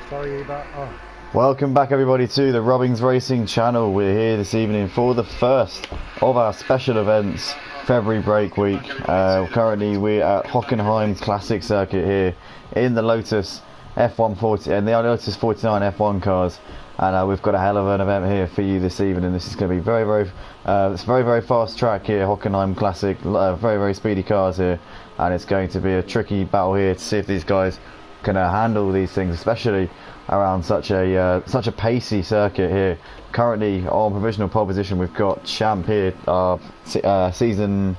Sorry about. Oh. Welcome back everybody to the Robbins Racing channel. We're here this evening for the first of our special events, February break week. Currently we're at Hockenheim Classic Circuit here in the Lotus F140 and the Lotus 49 F1 cars, and we've got a hell of an event here for you this evening. This is going to be it's very fast track here, Hockenheim Classic, very speedy cars here, and it's going to be a tricky battle here to see if these guys can handle these things, especially around such a pacey circuit here. Currently on provisional pole position we've got Champ here, season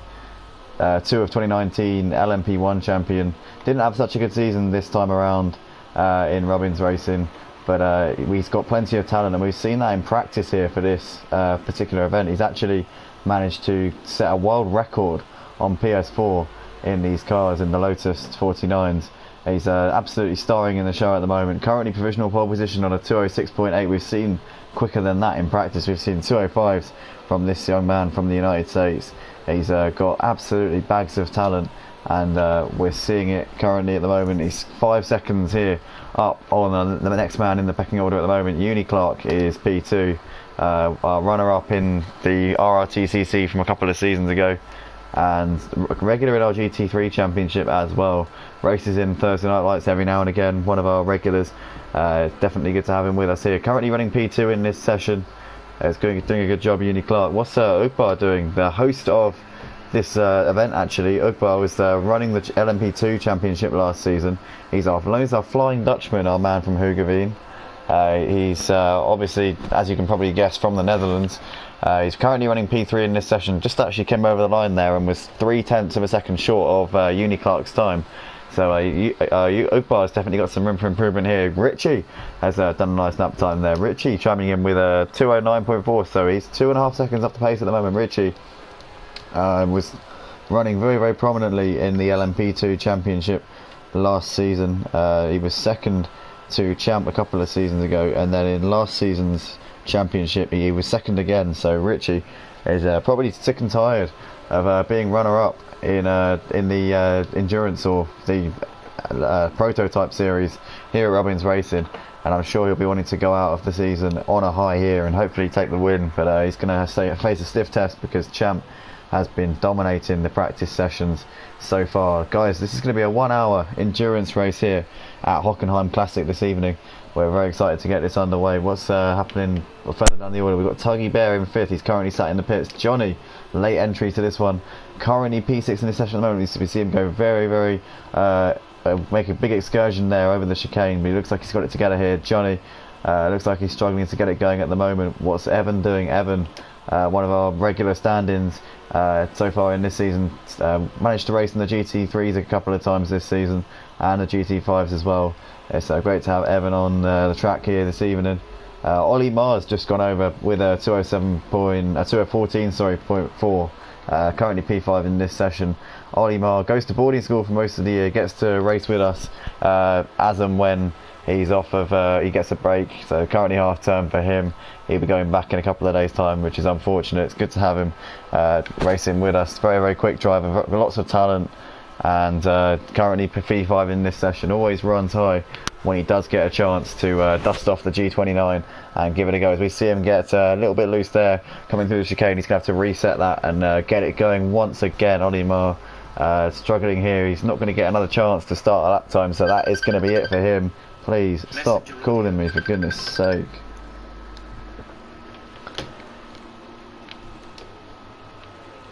2 of 2019 LMP1 champion. Didn't have such a good season this time around in Robbins Racing, but he's got plenty of talent, and we've seen that in practice here for this particular event. He's actually managed to set a world record on PS4 in these cars, in the Lotus 49s. He's absolutely starring in the show at the moment. Currently provisional pole position on a 206.8. We've seen quicker than that in practice. We've seen 205s from this young man from the United States. He's got absolutely bags of talent, and we're seeing it currently at the moment. He's 5 seconds here up on the next man in the pecking order at the moment. Uni Clark is P2, runner-up in the RRTCC from a couple of seasons ago, and regular in our GT3 championship as well. Races in Thursday Night Lights every now and again, one of our regulars. Definitely good to have him with us here. Currently running P2 in this session. Doing a good job, Uni Clark. What's Ugbar doing? The host of this event, actually. Ugbar was running the LMP2 championship last season. He's our Flying Dutchman, our man from Hockenheim. He's obviously, as you can probably guess, from the Netherlands. He's currently running P3 in this session. Just actually came over the line there and was 0.3 of a second short of Uni Clark's time. So Ugbar has definitely got some room for improvement here. Richie has done a nice lap time there. Richie chiming in with a 209.4, so he's 2.5 seconds off the pace at the moment. Richie was running very prominently in the LMP2 championship last season. He was second to Champ a couple of seasons ago, and then in last season's championship he was second again. So Richie is probably sick and tired of being runner-up in the endurance or the prototype series here at Robbins Racing, and I'm sure he'll be wanting to go out of the season on a high here and hopefully take the win. But he's going to face a stiff test because Champ has been dominating the practice sessions so far. Guys, this is going to be a 1 hour endurance race here at Hockenheim Classic this evening. We're very excited to get this underway. What's happening further down the order? We've got Tuggy Bear in 5th. He's currently sat in the pits. Johnny, late entry to this one. Currently P6 in this session at the moment. We see him go very make a big excursion there over the chicane, but he looks like he's got it together here. Johnny looks like he's struggling to get it going at the moment. What's Evan doing? Evan, one of our regular stand-ins so far in this season, managed to race in the GT3s a couple of times this season and the GT5s as well. It's great to have Evan on the track here this evening. Ollie Mars just gone over with a 214.4, currently P5 in this session. Ollie Mar goes to boarding school for most of the year, gets to race with us as and when he's off of he gets a break. So currently half term for him. He'll be going back in a couple of days time, which is unfortunate. It's good to have him racing with us. Very quick driver, lots of talent, and currently P5 in this session. Always runs high when he does get a chance to dust off the G29 and give it a go. As we see him get a little bit loose there coming through the chicane, he's going to have to reset that and get it going once again. Ollie Mar struggling here. He's not going to get another chance to start a lap time, so that is going to be it for him. Please stop calling me, for goodness sake.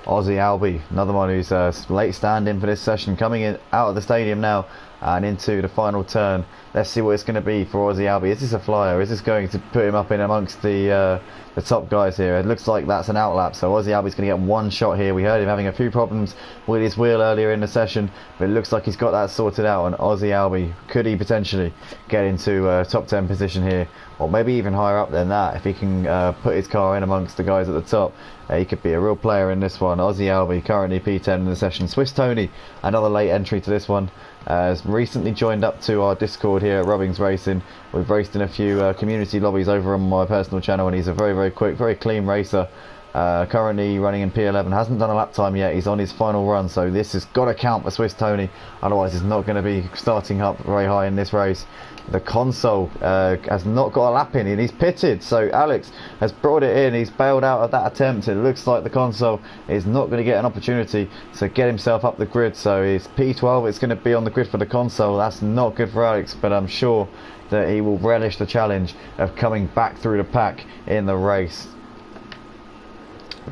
Aussie Albie, another one who's late stand-in for this session, coming in out of the stadium now and into the final turn. Let's see what it's going to be for Aussie Albie. Is this a flyer? Is this going to put him up in amongst the top guys here? It looks like that's an outlap, so Aussie Albie's going to get one shot here. We heard him having a few problems with his wheel earlier in the session, but it looks like he's got that sorted out. And Aussie Albie, could he potentially get into top 10 position here, or maybe even higher up than that if he can put his car in amongst the guys at the top? He could be a real player in this one. Aussie Albie currently P10 in the session. Swiss Tony, another late entry to this one, has recently joined up to our Discord here at Robbins Racing. We've raced in a few community lobbies over on my personal channel, and he's a very quick, very clean racer. Currently running in P11, hasn't done a lap time yet. He's on his final run, so this has got to count for Swiss Tony, otherwise he's not going to be starting up very high in this race. The console has not got a lap in and he's pitted, so Alex has brought it in. He's bailed out of that attempt. It looks like the console is not going to get an opportunity to get himself up the grid, so it's P12. It's going to be on the grid for the console. That's not good for Alex, but I'm sure that he will relish the challenge of coming back through the pack in the race.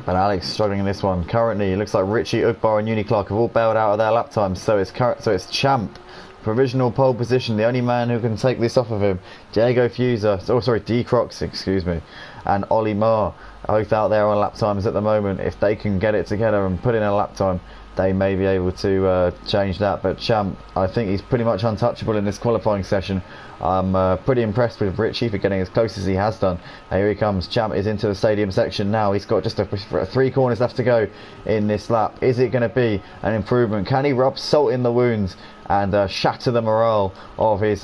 But Alex struggling in this one. Currently, it looks like Richie, Ugbar and Uni Clark have all bailed out of their lap times. So it's Champ, provisional pole position, the only man who can take this off of him. Diego Fuser, D Crocs, excuse me, and Ollie Marr, both out there on lap times at the moment. If they can get it together and put in a lap time, they may be able to change that. But Champ, I think he's pretty much untouchable in this qualifying session. I'm pretty impressed with Richie for getting as close as he has done. Here he comes. Champ is into the stadium section now. He's got just 3 corners left to go in this lap. Is it going to be an improvement? Can he rub salt in the wounds and shatter the morale of his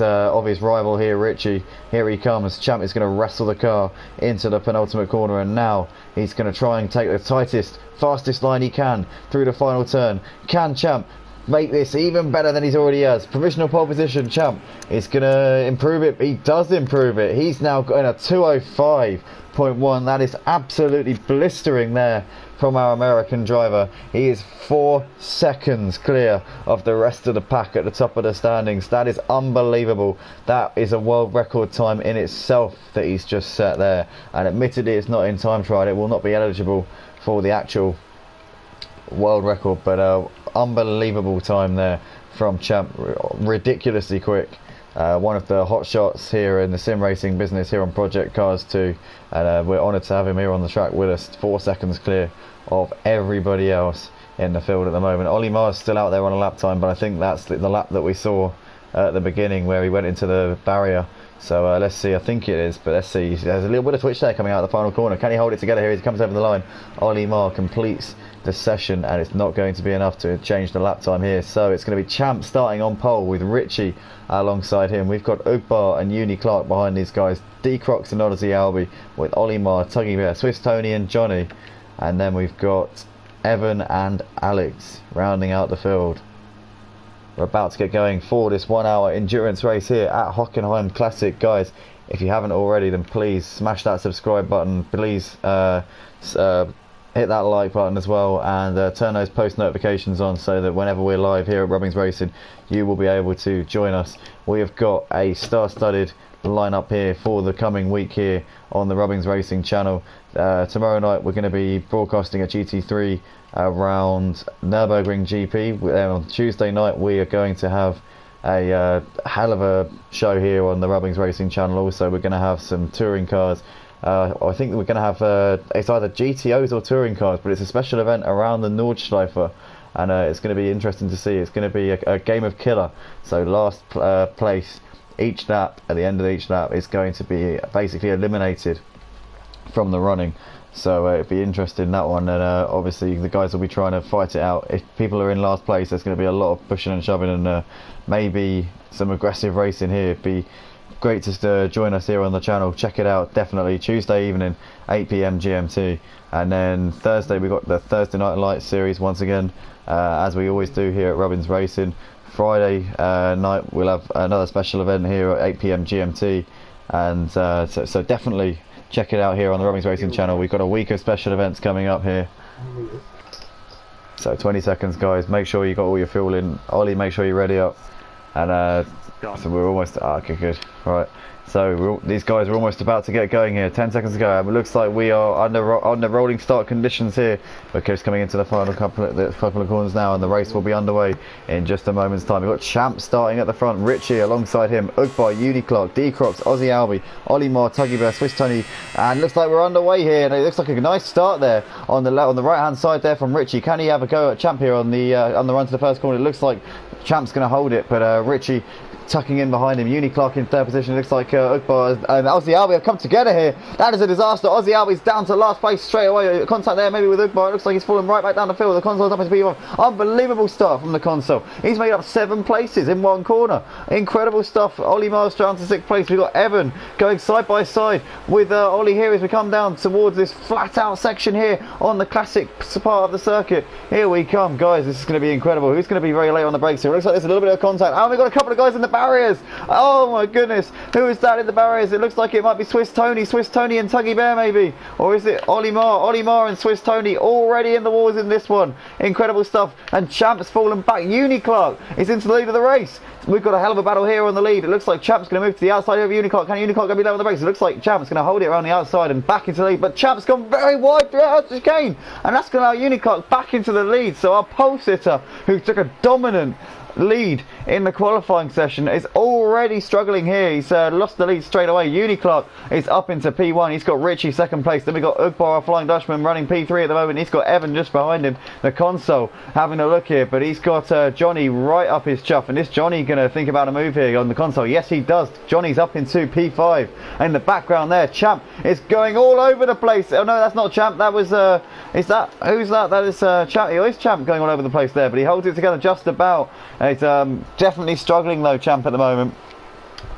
rival here, Richie? Here he comes. Champ is going to wrestle the car into the penultimate corner, and now he's going to try and take the tightest, fastest line he can through the final turn. Can Champ make this even better than he's already has? Provisional pole position. Champ is going to improve it. He does improve it. He's now got a 205.1. That is absolutely blistering there from our American driver. He is 4 seconds clear of the rest of the pack at the top of the standings. That is unbelievable. That is a world record time in itself that he's just set there, and admittedly it's not in time trial. It will not be eligible for the actual world record, but unbelievable time there from Champ. Ridiculously quick. One of the hot shots here in the sim racing business here on Project Cars 2, and we're honoured to have him here on the track with us. 4 seconds clear of everybody else in the field at the moment. Ollie Marr's still out there on a lap time, but I think that's the lap that we saw at the beginning where he went into the barrier. So let's see, I think it is, but let's see. There's a little bit of twitch there coming out of the final corner. Can he hold it together here as he comes over the line? Ollie Marr completes the session, and it's not going to be enough to change the lap time here. So it's going to be Champ starting on pole with Richie alongside him. We've got Ugbar and Uni Clark behind these guys. D Crocs and Odyssey Albie with Ollie Marr, Tuggy Bear, Swiss Tony and Johnny. And then we've got Evan and Alex rounding out the field. We're about to get going for this 1 hour endurance race here at Hockenheim Classic. Guys, if you haven't already, then please smash that subscribe button. Please hit that like button as well, and turn those post notifications on so that whenever we're live here at Rubbings Racing, you will be able to join us. We have got a star-studded lineup here for the coming week here on the Rubbings Racing channel. Tomorrow night we're going to be broadcasting a GT3 around Nürburgring GP. On Tuesday night we are going to have a hell of a show here on the Rubbings Racing channel. Also, we're going to have some touring cars. I think we're going to have it's either GTOs or touring cars, but it's a special event around the Nordschleife, and it's going to be interesting to see. It's going to be a game of killer. So last place each lap, at the end of each lap, is going to be basically eliminated from the running. So it'd be interesting, that one, and obviously the guys will be trying to fight it out. If people are in last place, there's going to be a lot of pushing and shoving, and maybe some aggressive racing here. It'd be great to join us here on the channel. Check it out, definitely. Tuesday evening, 8 PM GMT, and then Thursday we got the Thursday Night Lights series once again, as we always do here at Rubbings Racing. Friday night we'll have another special event here at 8 PM GMT, and so definitely check it out here on the Rubbings Racing channel. We've got a week of special events coming up here. So 20 seconds, guys. Make sure you got all your fuel in. Ollie, make sure you're ready up. And so we're almost. Okay, good. All right. So these guys are almost about to get going here. 10 seconds to go. It looks like we are under rolling start conditions here. We're just coming into the final couple of corners now, and the race will be underway in just a moment's time. We've got Champ starting at the front, Richie alongside him, Ugbar, Uni Clark, D Crocs, Aussie Albie, Ollie Marr, Tuggy Bear, Swiss Tony, and looks like we're underway here. And it looks like a nice start there on the right hand side there from Richie. Can he have a go at Champ here on the run to the first corner? It looks like Champ's going to hold it, but Richie tucking in behind him. Uni Clark in third position. It looks like Ugbar and Aussie Albie have come together here. That is a disaster. Aussie Albie's down to last place straight away. Contact there maybe with Ugbar. It looks like he's fallen right back down the field. The console's up into P1. Unbelievable start from the console. He's made up 7 places in one corner. Incredible stuff. Ollie Miles down to 6th place. We've got Evan going side by side with Ollie here as we come down towards this flat out section here on the classic part of the circuit. Here we come, guys. This is going to be incredible. Who's going to be very late on the brakes here? It looks like there's a little bit of contact. Oh, we've got a couple of guys in the barriers. Oh my goodness. Who is that in the barriers? It looks like it might be Swiss Tony and Tuggy Bear maybe. Or is it Ollie Marr and Swiss Tony already in the wars in this one. Incredible stuff. And Champ's fallen back. Uni Clark is into the lead of the race. We've got a hell of a battle here on the lead. It looks like Champ's going to move to the outside of Uni Clark. Can Uni Clark going to be low on the brakes? It looks like Champ's going to hold it around the outside and back into the lead. But Champ's gone very wide throughout the chicane. And that's going to allow Uni Clark back into the lead. So our pole sitter, who took a dominant lead in the qualifying session, is already struggling here. He's lost the lead straight away. Uni Clark is up into P1. He's got Richie 2nd place. Then we've got Ugbar, our Flying Dutchman, running P3 at the moment. He's got Evan just behind him. The console having a look here, but he's got Johnny right up his chuff. And is Johnny going to think about a move here on the console? Yes, he does. Johnny's up into P5. And in the background there, Champ is going all over the place. Oh no, that's not Champ. That was is that, who's that? That is Champ. He is Champ going all over the place there, but he holds it together just about. He's definitely struggling though, Champ, at the moment.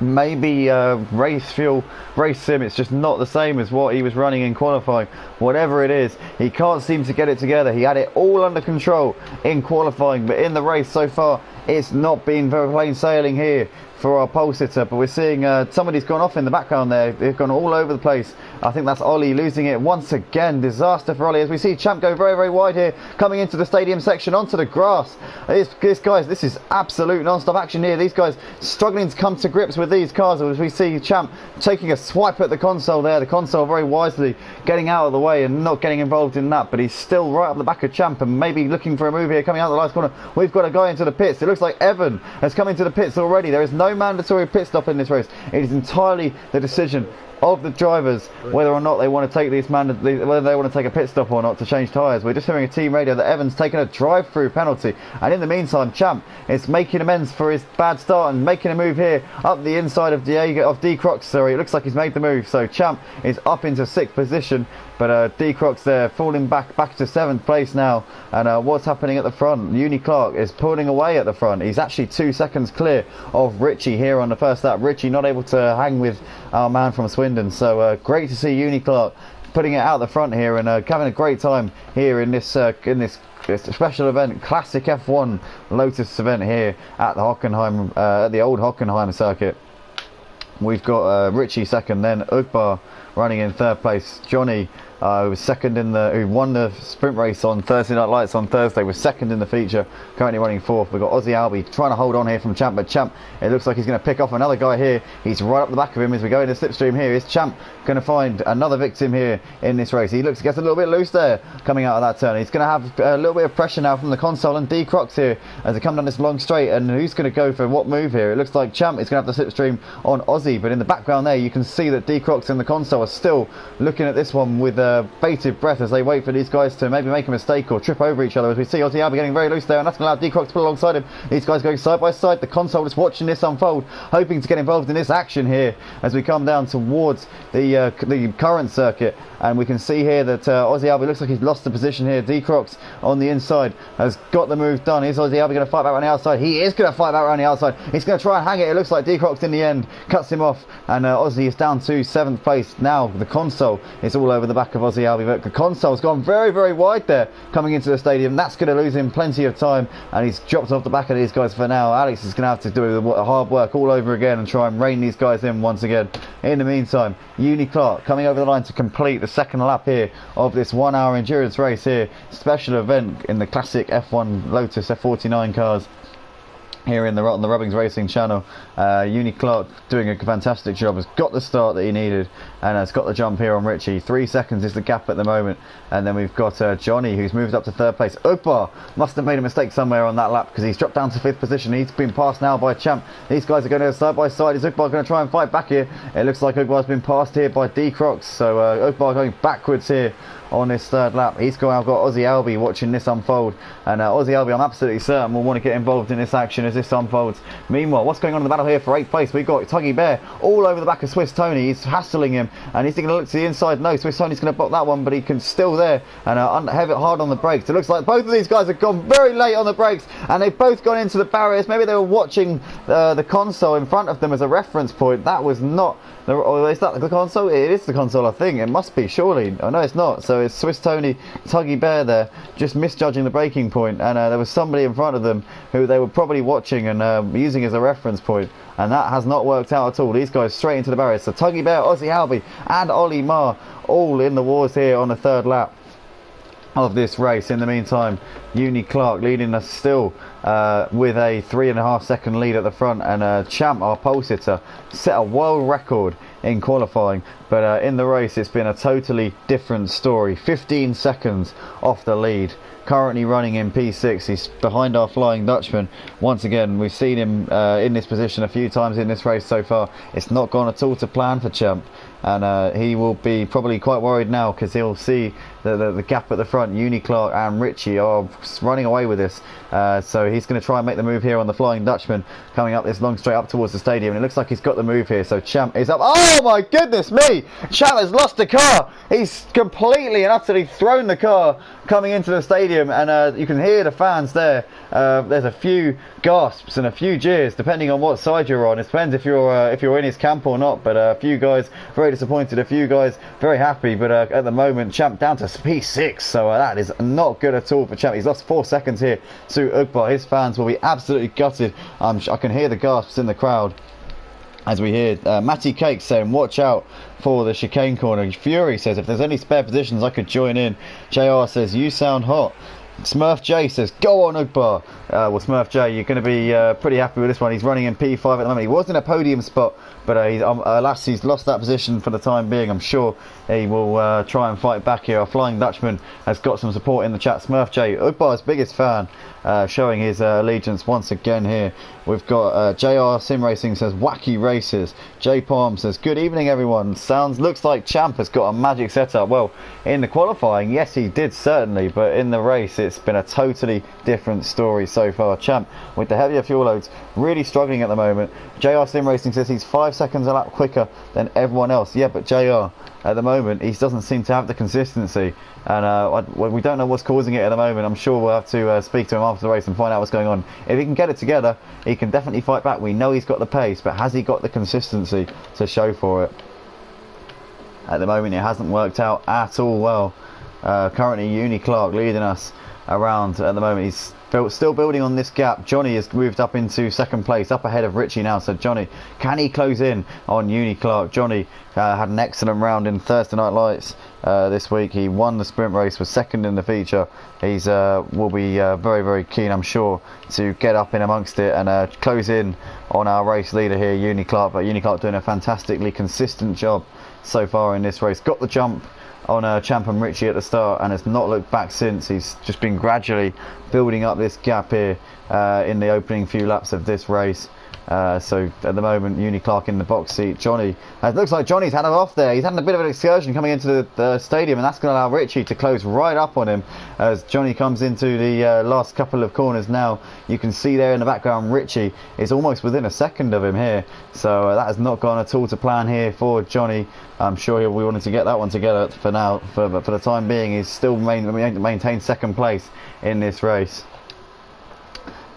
Maybe race fuel, race sim, it's just not the same as what he was running in qualifying. Whatever it is, he can't seem to get it together. He had it all under control in qualifying, but in the race so far, it's not been very plain sailing here for our pole sitter. But we're seeing somebody's gone off in the background there. They've gone all over the place. I think that's Ollie losing it once again. Disaster for Ollie as we see Champ go very, very wide here, coming into the stadium section onto the grass. Guys, this is absolute non-stop action here. These guys struggling to come to grips with these cars as we see Champ taking a swipe at the console there. The console very wisely getting out of the way and not getting involved in that, but he's still right up the back of Champ and maybe looking for a move here coming out of the last corner. We've got a guy into the pits. It looks like Evan has come into the pits already. There is no mandatory pit stop in this race. It is entirely the decision of the drivers whether or not they want to take whether they want to take a pit stop or not to change tyres. We're just hearing a team radio that Evan's taken a drive-through penalty, and in the meantime Champ is making amends for his bad start and making a move here up the inside of D Crocs. Sorry, it looks like he's made the move, so Champ is up into 6th position, but D Crocs there falling back to 7th place now. And what's happening at the front? Uni Clark is pulling away at the front. He's actually 2 seconds clear of Richie here on the first lap. Richie not able to hang with our man from Swindon, so great to see Uni Clark putting it out the front here and having a great time here in this special event, classic F1 Lotus event here at the Hockenheim, at the old Hockenheim circuit. We've got Richie 2nd, then Ugbar running in 3rd place. Johnny, who was second who won the sprint race on Thursday Night Lights on Thursday, was 2nd in the feature, currently running 4th. We've got Aussie Albie trying to hold on here from Champ, but Champ, it looks like he's going to pick off another guy here. He's right up the back of him as we go into slipstream here. Is Champ going to find another victim here in this race? He gets a little bit loose there coming out of that turn. He's going to have a little bit of pressure now from the console and D Crocs here as they come down this long straight, and who's going to go for what move here? It looks like Champ is going to have the slipstream on Aussie, but in the background there you can see that D Crocs and the console are still looking at this one with bated breath as they wait for these guys to maybe make a mistake or trip over each other, as we see Aussie Albie getting very loose there, and that's going to allow D-Croc to pull alongside him. These guys going side by side. The console is watching this unfold, hoping to get involved in this action here as we come down towards the current circuit. And we can see here that Aussie Albie looks like he's lost the position here. D-Crocs on the inside has got the move done. Is Aussie Albie going to fight back around the outside? He is going to fight back around the outside. He's going to try and hang it. It looks like D-Crocs in the end cuts him off, and Aussie is down to 7th place. Now the console is all over the back of Aussie Albie, but the console's gone very, very wide there coming into the stadium. That's going to lose him plenty of time, and he's dropped off the back of these guys for now. Alex is going to have to do the hard work all over again and try and rein these guys in once again. In the meantime, Uni Clark coming over the line to complete the 2nd lap here of this 1 hour endurance race here, special event in the classic F1 Lotus F49 cars here on the Rubbings Racing channel. Uni Clark doing a fantastic job, has got the start that he needed and has got the jump here on Richie. 3 seconds is the gap at the moment, and then we've got Johnny, who's moved up to 3rd place. Ugbar must have made a mistake somewhere on that lap because he's dropped down to 5th position. He's been passed now by Champ. These guys are going to go side by side. Is Ugbar going to try and fight back here? It looks like Ugbar's been passed here by D Crocs, so Ugbar going backwards here on this third lap. I've got Aussie Albie watching this unfold, and Aussie Albie, I'm absolutely certain will want to get involved in this action as this unfolds. Meanwhile, what's going on in the battle here for 8th place? We've got Tuggy Bear all over the back of Swiss Tony. He's hassling him, and he's going to look to the inside. No, Swiss Tony's going to block that one, but he can still there, and have it hard on the brakes. It looks like both of these guys have gone very late on the brakes, and they've both gone into the barriers. Maybe they were watching the console in front of them as a reference point. That was not... is that the console? It is the console, I think. It must be, surely. Oh no, it's not. So it's Swiss Tony, Tuggy Bear there, just misjudging the braking point, and there was somebody in front of them who they were probably watching and using as a reference point, and that has not worked out at all. These guys straight into the barriers. So Tuggy Bear, Aussie Albie, and Ollie Marr all in the wars here on the third lap of this race. In the meantime, Uni Clark leading us still with a 3.5 second lead at the front, and Champ, our pole sitter, set a world record in qualifying, but in the race it's been a totally different story. 15 seconds off the lead, currently running in P6. He's behind our Flying Dutchman. Once again, we've seen him in this position a few times in this race so far. It's not gone at all to plan for Champ, and he will be probably quite worried now, because he'll see the gap at the front. Uni Clark and Richie are running away with this, so he's going to try and make the move here on the Flying Dutchman, coming up this long straight up towards the stadium, and it looks like he's got the move here. So Champ is up. Oh my goodness me, Champ has lost the car. He's completely and utterly thrown the car coming into the stadium, and you can hear the fans there. There's a few gasps and a few jeers depending on what side you're on. It depends if you're in his camp or not, but a few guys very disappointed, a few guys very happy, but at the moment Champ down to P6, so that is not good at all for Champ. He's lost 4 seconds here to Ugbar. His fans will be absolutely gutted. I can hear the gasps in the crowd as we hear Matty Cake saying watch out for the chicane corner. Fury says if there's any spare positions I could join in. JR says you sound hot. Smurf J says go on Ugbar. Well, Smurf J, you're going to be pretty happy with this one. He's running in P5 at the moment. He was in a podium spot, but alas, he's lost that position for the time being. I'm sure he will try and fight back here. Our Flying Dutchman has got some support in the chat. Smurf J, Ugbar's biggest fan, showing his allegiance once again here. We've got JR Sim Racing says wacky races. J Palm says good evening everyone. Looks like Champ has got a magic setup. Well, in the qualifying, yes he did certainly, but in the race it's been a totally different story so far. Champ with the heavier fuel loads really struggling at the moment. JR Sim Racing says he's 5 seconds a lap quicker than everyone else. Yeah, but JR at the moment he doesn't seem to have the consistency, and we don't know what's causing it at the moment. I'm sure we'll have to speak to him after the race and find out what's going on. If he can get it together, he can definitely fight back. We know he's got the pace, but has he got the consistency to show for it? At the moment it hasn't worked out at all well. Currently Uni Clark leading us around at the moment. He's still building on this gap. Johnny has moved up into second place, up ahead of Richie now. So Johnny, can he close in on Uni Clark? Johnny had an excellent round in Thursday Night Lights this week. He won the sprint race, was second in the feature. He's will be very, very keen, I'm sure, to get up in amongst it and close in on our race leader here, Uni Clark. But Uni Clark doing a fantastically consistent job so far in this race. Got the jump on Champ and Richie at the start and has not looked back since. He's just been gradually building up this gap here in the opening few laps of this race. So at the moment Uni Clark in the box seat. Johnny, it looks like Johnny's had it off there. He's had a bit of an excursion coming into the stadium, and that's going to allow Richie to close right up on him as Johnny comes into the last couple of corners now. You can see there in the background Richie is almost within a second of him here, so that has not gone at all to plan here for Johnny. I'm sure he'll be wanting to get that one together for now. For the time being, he's still maintained second place in this race.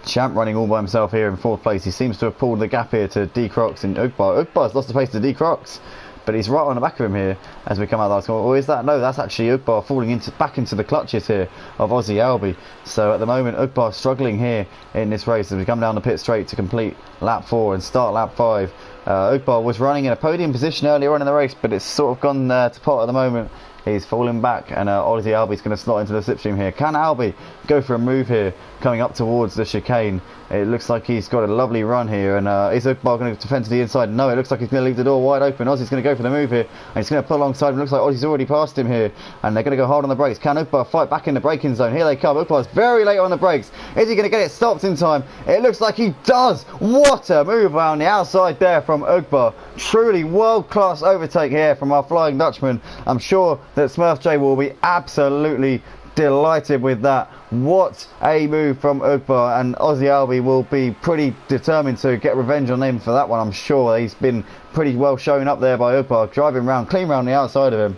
Champ running all by himself here in fourth place. He seems to have pulled the gap here to D Crocs and Ugbar. Ugbar's lost the pace to D Crocs, but he's right on the back of him here as we come out of the last corner. Or is that? No, that's actually Ugbar falling back into the clutches here of Aussie Albie. So at the moment Ugbar struggling here in this race as we come down the pit straight to complete lap 4 and start lap 5. Ugbar was running in a podium position earlier on in the race, but it's sort of gone to pot at the moment. He's falling back, and Aussie Albie's going to slot into the slipstream here. Can Albie go for a move here, coming up towards the chicane? It looks like he's got a lovely run here, and is Ugbar going to defend to the inside? No, it looks like he's going to leave the door wide open. Aussie's going to go for the move here, and he's going to pull alongside him. It looks like Aussie's already passed him here, and they're going to go hard on the brakes. Can Ugbar fight back in the braking zone? Here they come. Ugbar's very late on the brakes. Is he going to get it stopped in time? It looks like he does. What a move around the outside there from Ugbar. Truly world-class overtake here from our Flying Dutchman. I'm sure that Smurf J will be absolutely delighted with that. What a move from Ugbar, and Aussie Albi will be pretty determined to get revenge on him for that one. I'm sure he's been pretty well shown up there by Ugbar, driving round clean round the outside of him.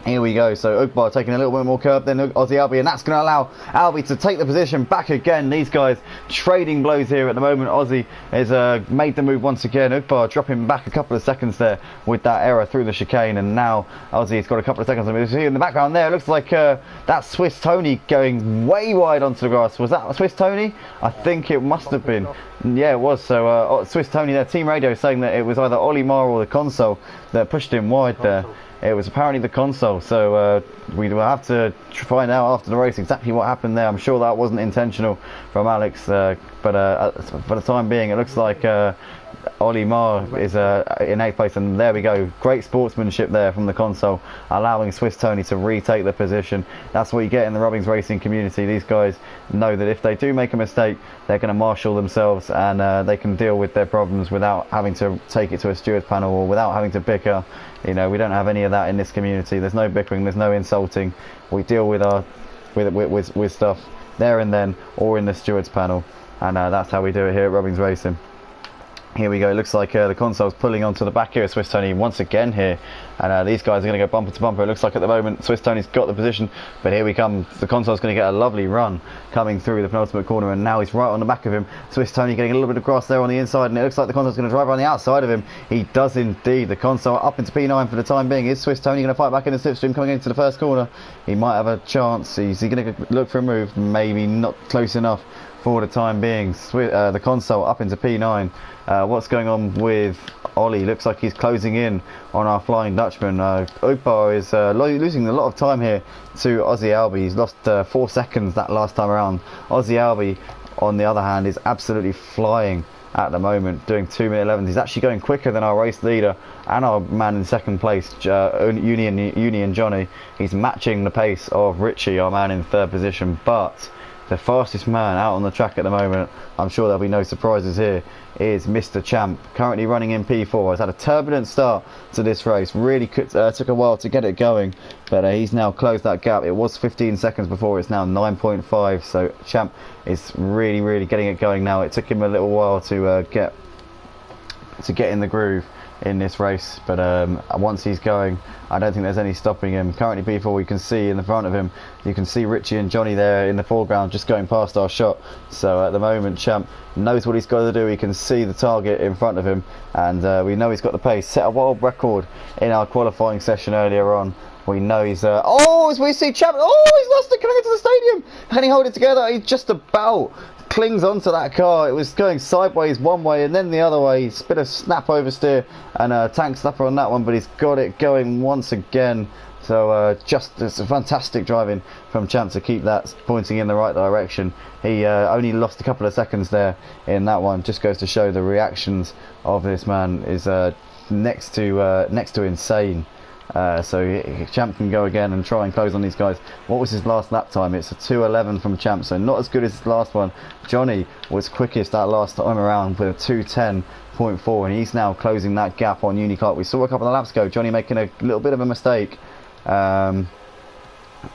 Here we go, so Ugbar taking a little bit more curb than Aussie Albi, and that's going to allow Albi to take the position back again. These guys trading blows here at the moment. Aussie has made the move once again. Ugbar dropping back a couple of seconds there with that error through the chicane, and now Aussie's got a couple of seconds. And see in the background there, it looks like that Swiss Tony going way wide onto the grass. Was that Swiss Tony? I think it must have been. Yeah, it was. So Swiss Tony, their team radio saying that it was either Ollie Marr or the console that pushed him wide there. It was apparently the console, so we will have to find out after the race exactly what happened there. I'm sure that wasn't intentional from Alex, but for the time being, it looks like Ollie Marr is in 8th place, and there we go. Great sportsmanship there from the console, allowing Swiss Tony to retake the position. That's what you get in the Robbings racing community. These guys know that if they do make a mistake, they're going to marshal themselves, and they can deal with their problems without having to take it to a stewards panel or without having to bicker. You know, we don't have any of that in this community. There's no bickering, there's no insulting. We deal with our with stuff there and then, or in the stewards panel, and that's how we do it here at Robbings Racing. Here we go. It looks like the console's pulling onto the back here of Swiss Tony once again here, and these guys are going to go bumper to bumper. It looks like at the moment Swiss Tony's got the position, but here we come. The console's going to get a lovely run coming through the penultimate corner, and now he's right on the back of him. Swiss Tony getting a little bit of grass there on the inside, and it looks like the console's going to drive around the outside of him. He does indeed. The console up into P9 for the time being. Is Swiss Tony going to fight back in the slipstream coming into the first corner? He might have a chance. Is he going to look for a move? Maybe not close enough for the time being. The console up into P9. What's going on with Ollie? Looks like he's closing in on our Flying Dutchman. Ugbar is losing a lot of time here to Aussie Albi. He's lost 4 seconds that last time around. Aussie Albi, on the other hand, is absolutely flying at the moment, doing 2:11. He's actually going quicker than our race leader and our man in second place, Union Johnny. He's matching the pace of Richie, our man in 3rd position, but the fastest man out on the track at the moment, I'm sure there'll be no surprises here, is Mr. Champ, currently running in P4. Has had a turbulent start to this race, really took a while to get it going, but he's now closed that gap. It was 15 seconds before, it's now 9.5, so Champ is really getting it going now. It took him a little while to get in the groove in this race, but once he's going, I don't think there's any stopping him. Currently P4, we can see in the front of him, you can see Richie and Johnny there in the foreground just going past our shot. So at the moment Champ knows what he's got to do. He can see the target in front of him, and we know he's got the pace. Set a world record in our qualifying session earlier on. We know he's as we see Champ, he's lost it coming into the stadium. Can he hold it together? He just about clings onto that car. It was going sideways one way and then the other way. It's a bit of snap oversteer and a tank snapper on that one, but he's got it going once again. So it's a fantastic driving from Champ to keep that pointing in the right direction. He only lost a couple of seconds there in that one. Just goes to show the reactions of this man is next to insane. So Champ can go again and try and close on these guys. What was his last lap time? It's a 2:11 from Champ, so not as good as his last one. Johnny was quickest that last time around with a 2:10.4, and he's now closing that gap on Uni Clark. We saw a couple of laps ago Johnny making a little bit of a mistake, but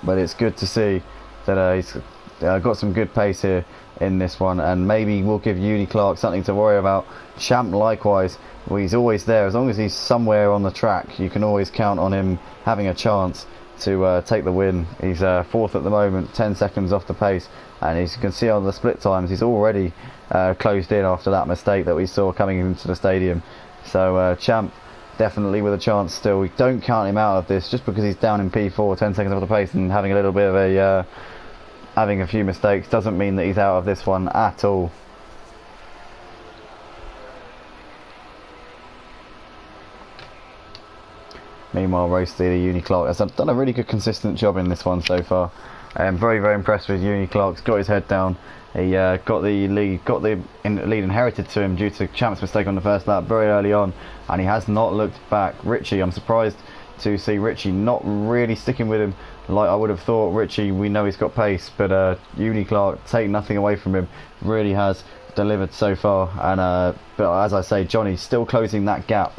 it's good to see that he's got some good pace here in this one, and maybe we'll give Uni Clark something to worry about. Champ likewise, well, he's always there. As long as he's somewhere on the track, you can always count on him having a chance to take the win. He's 4th at the moment, 10 seconds off the pace, and as you can see on the split times, he's already closed in after that mistake that we saw coming into the stadium. So Champ definitely with a chance still. We don't count him out of this just because he's down in P4, 10 seconds off the pace, and having a little bit of a having a few mistakes doesn't mean that he's out of this one at all. Meanwhile, race leader Uni Clark has done a really good consistent job in this one so far. I'm very impressed with Uni Clark. He's got his head down. He got the lead inherited to him due to Champ's mistake on the first lap very early on, and he has not looked back. Richie, I'm surprised to see Richie not really sticking with him like I would have thought. Richie, we know he's got pace, but Uni Clark, take nothing away from him, really has delivered so far. And but as I say, Johnny's still closing that gap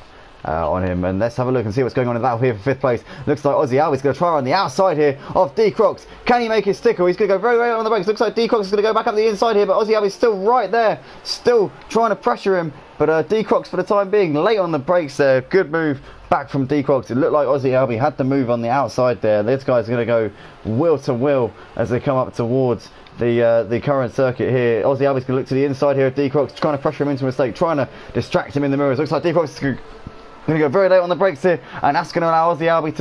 on him. And let's have a look and see what's going on in that here for 5th place. Looks like Aussie Albie's going to try on the outside here of D Crocs. Can he make his sticker? He's going to go very, very on the brakes. Looks like D Crocs is going to go back up the inside here, but Aussie Albie's still right there, still trying to pressure him. But D Crocs for the time being late on the brakes there. Good move back from D Crocs. It looked like Aussie Albie had the move on the outside there. This guy's going to go wheel to wheel as they come up towards the current circuit here. Aussie Albie's going to look to the inside here of D Crocs, trying to pressure him into a mistake, trying to distract him in the mirrors. Looks like D Crocs is going to go very late on the brakes here, and that's going to allow Aussie Albie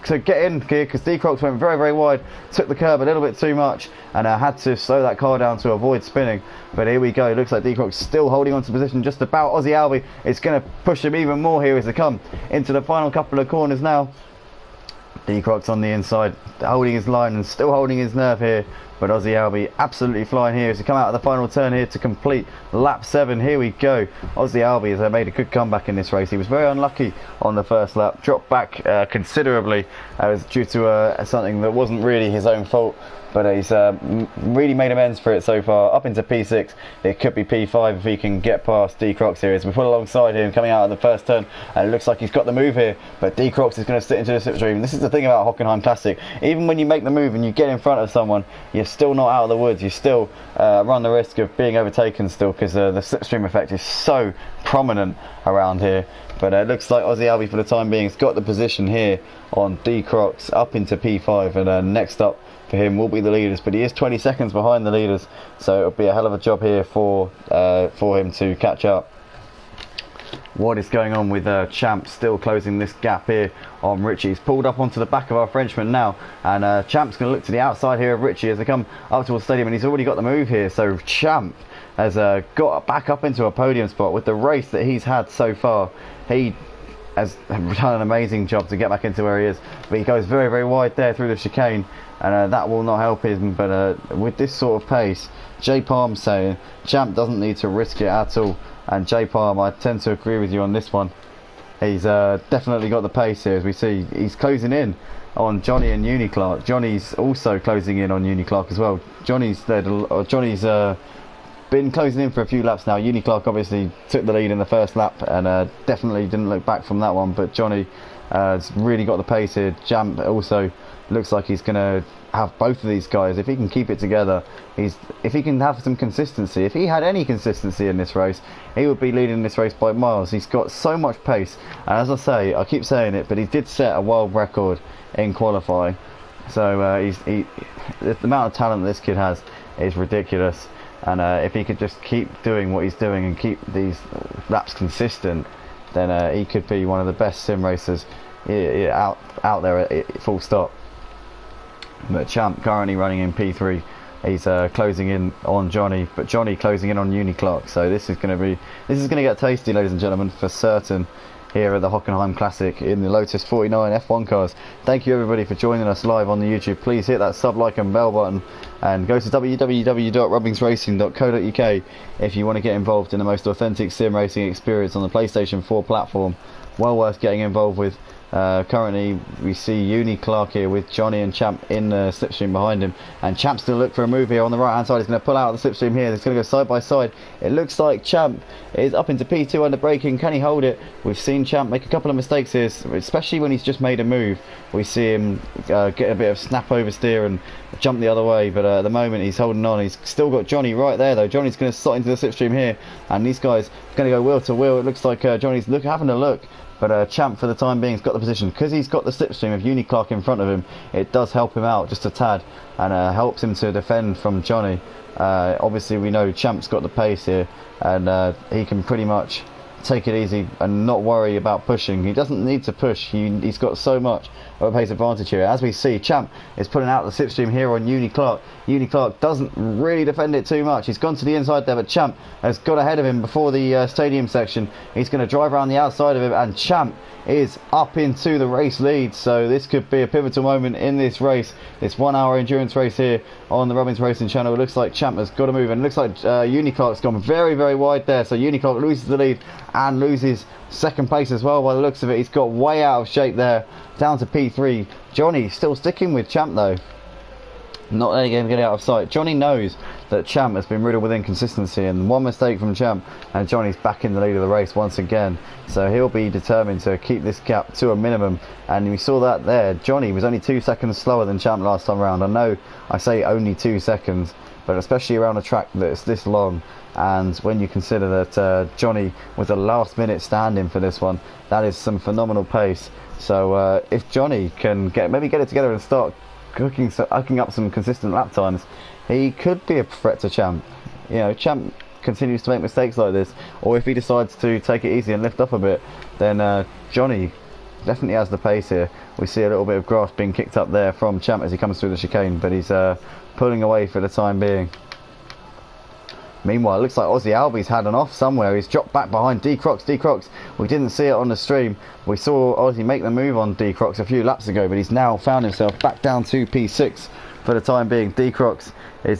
to get in here, because D Crocs went very, very wide, took the curb a little bit too much, and had to slow that car down to avoid spinning. But here we go. It looks like D Crocs still holding on to position just about. Aussie Albie is going to push him even more here as they come into the final couple of corners now. D Crocs on the inside, holding his line and still holding his nerve here. But Aussie Albie absolutely flying here as he come out of the final turn here to complete lap 7. Here we go. Aussie Albie has made a good comeback in this race. He was very unlucky on the first lap, dropped back considerably due to something that wasn't really his own fault. But he's really made amends for it so far. Up into P6, it could be P5 if he can get past D Crocs here. As we put alongside him, coming out of the first turn, and it looks like he's got the move here. But D Crocs is going to sit into the slipstream. This is the thing about Hockenheim Classic. Even when you make the move and you get in front of someone, you're still not out of the woods. You still run the risk of being overtaken still, because the slipstream effect is so prominent around here. But it looks like Aussie Albie for the time being has got the position here on D Crocs up into P5, and next up for him will be the leaders, but he is 20 seconds behind the leaders, so it'll be a hell of a job here for him to catch up. What is going on with Champ still closing this gap here on Richie? He's pulled up onto the back of our Frenchman now, and Champ's going to look to the outside here of Richie as they come up towards the stadium, and he's already got the move here. So Champ has got back up into a podium spot. With the race that he's had so far, he has done an amazing job to get back into where he is, but he goes very, very wide there through the chicane, and that will not help him. But with this sort of pace, J Palm's saying Champ doesn't need to risk it at all, and J Palm, I tend to agree with you on this one. He's definitely got the pace here. As we see, he's closing in on Johnny and Uni Clark. Johnny's also closing in on Uni Clark as well. Johnny's been closing in for a few laps now. Uni Clark obviously took the lead in the first lap, and definitely didn't look back from that one, but Johnny has really got the pace here. Champ also looks like he's going to have both of these guys. If he can keep it together, if he can have some consistency, if he had any consistency in this race, he would be leading this race by miles. He's got so much pace, and as I say, I keep saying it, but he did set a world record in qualifying. So the amount of talent this kid has is ridiculous. And if he could just keep doing what he's doing and keep these laps consistent, then he could be one of the best sim racers out there, full stop. But Champ currently running in P3. He's closing in on Johnny, but Johnny closing in on Uni Clark. So this is going to get tasty, ladies and gentlemen, for certain, here at the Hockenheim Classic in the Lotus 49 F1 cars. Thank you everybody for joining us live on the YouTube. Please hit that sub, like and bell button, and go to www.rubbingsracing.co.uk if you want to get involved in the most authentic sim racing experience on the PlayStation 4 platform. Well worth getting involved with. Currently we see Uni Clark here with Johnny and Champ in the slipstream behind him, and Champ's going to look for a move here on the right hand side. He's going to pull out of the slipstream here. It's going to go side by side. It looks like Champ is up into P2 under braking. Can he hold it? We've seen Champ make a couple of mistakes here, especially when he's just made a move. We see him get a bit of snap oversteer and jump the other way, but at the moment he's holding on. He's still got Johnny right there though. Johnny's going to slot into the slipstream here, and these guys are going to go wheel to wheel. It looks like Johnny's having a look. But Champ for the time being has got the position, because he's got the slipstream of Uni Clark in front of him. It does help him out just a tad, and helps him to defend from Johnny. Obviously we know Champ's got the pace here, and he can pretty much take it easy and not worry about pushing. He doesn't need to push. He's got so much of a pace advantage here. As we see, Champ is putting out the slipstream here on Uni Clark. Uni Clark doesn't really defend it too much. He's gone to the inside there, but Champ has got ahead of him before the stadium section. He's going to drive around the outside of him, and Champ is up into the race lead. So this could be a pivotal moment in this race, this 1 hour endurance race here on the Robbins Racing channel. It looks like Champ has got to move, and it looks like Uni Clark's gone very, very wide there. So Uni Clark loses the lead and loses second place as well by the looks of it. He's got way out of shape there, down to P3. Johnny still sticking with Champ though. Not letting him get out of sight. Johnny knows that Champ has been riddled with inconsistency, and one mistake from Champ and Johnny's back in the lead of the race once again. So he'll be determined to keep this gap to a minimum, and we saw that there. Johnny was only 2 seconds slower than Champ last time round. I know I say only 2 seconds, but especially around a track that's this long, and when you consider that Johnny was a last minute stand-in for this one, that is some phenomenal pace. So if Johnny can maybe get it together and start hooking up some consistent lap times, he could be a threat to Champ. You know, Champ continues to make mistakes like this, or if he decides to take it easy and lift up a bit, then Johnny definitely has the pace here. We see a little bit of grass being kicked up there from Champ as he comes through the chicane, but he's pulling away for the time being. Meanwhile, it looks like Aussie Albie's had an off somewhere. He's dropped back behind D Crocs. We didn't see it on the stream. We saw Aussie make the move on D Crocs a few laps ago, but he's now found himself back down to P6 for the time being. D Crocs is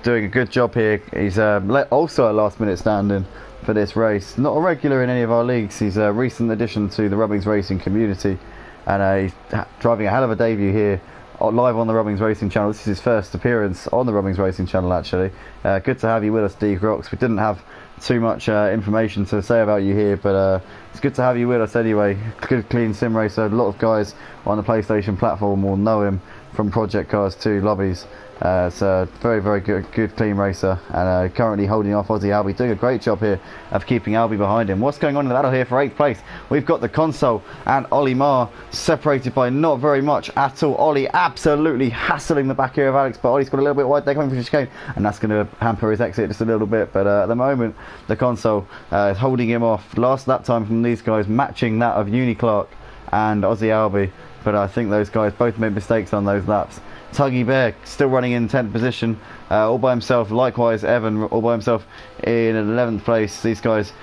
doing a good job here. He's also a last minute stand-in for this race. Not a regular in any of our leagues. He's a recent addition to the Rubbings Racing community, and he's driving a hell of a debut here live on the Rubbings Racing channel. This is his first appearance on the Rubbings Racing channel, actually. Good to have you with us, D Crocs. We didn't have too much information to say about you here, but it's good to have you with us anyway. Good clean sim racer. A lot of guys on the PlayStation platform will know him from Project Cars 2 lobbies. It's a very good clean racer, and currently holding off Aussie Albie, doing a great job here of keeping Albie behind him. What's going on in the battle here for 8th place? We've got the console and Ollie Marr separated by not very much at all. Ollie absolutely hassling the back here of Alex, but Ollie's got a little bit wide there coming from the chicane, and that's going to hamper his exit just a little bit. But at the moment, the console is holding him off. Last lap time from these guys matching that of Uni Clark and Aussie Albie, but I think those guys both made mistakes on those laps. Tuggy Bear still running in 10th position, all by himself. Likewise, Evan all by himself in 11th place. These guys,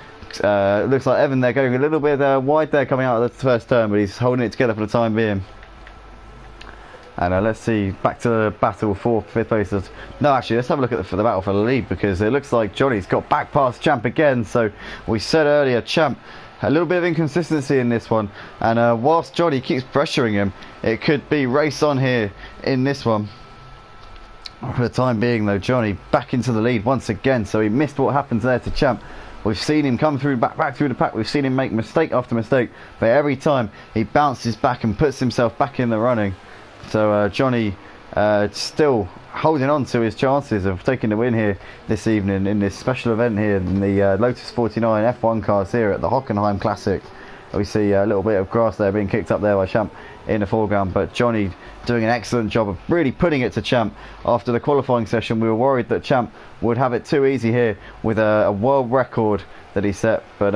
looks like Evan, they're going a little bit wide there coming out of the first turn, but he's holding it together for the time being. And let's see, back to the battle for 5th place. No, actually, let's have a look at the battle for the lead, because it looks like Johnny's got back past Champ again. So we said earlier, Champ, a little bit of inconsistency in this one, and whilst Johnny keeps pressuring him, it could be race on here in this one. For the time being though, Johnny back into the lead once again, so he missed what happens there to Champ. We've seen him come through back through the pack. We've seen him make mistake after mistake, but every time he bounces back and puts himself back in the running. So Johnny still holding on to his chances of taking the win here this evening in this special event here in the Lotus 49 F1 cars here at the Hockenheim Classic. We see a little bit of grass there being kicked up there by Champ in the foreground, but Johnny doing an excellent job of really putting it to Champ. After the qualifying session, we were worried that Champ would have it too easy here with a world record that he set, but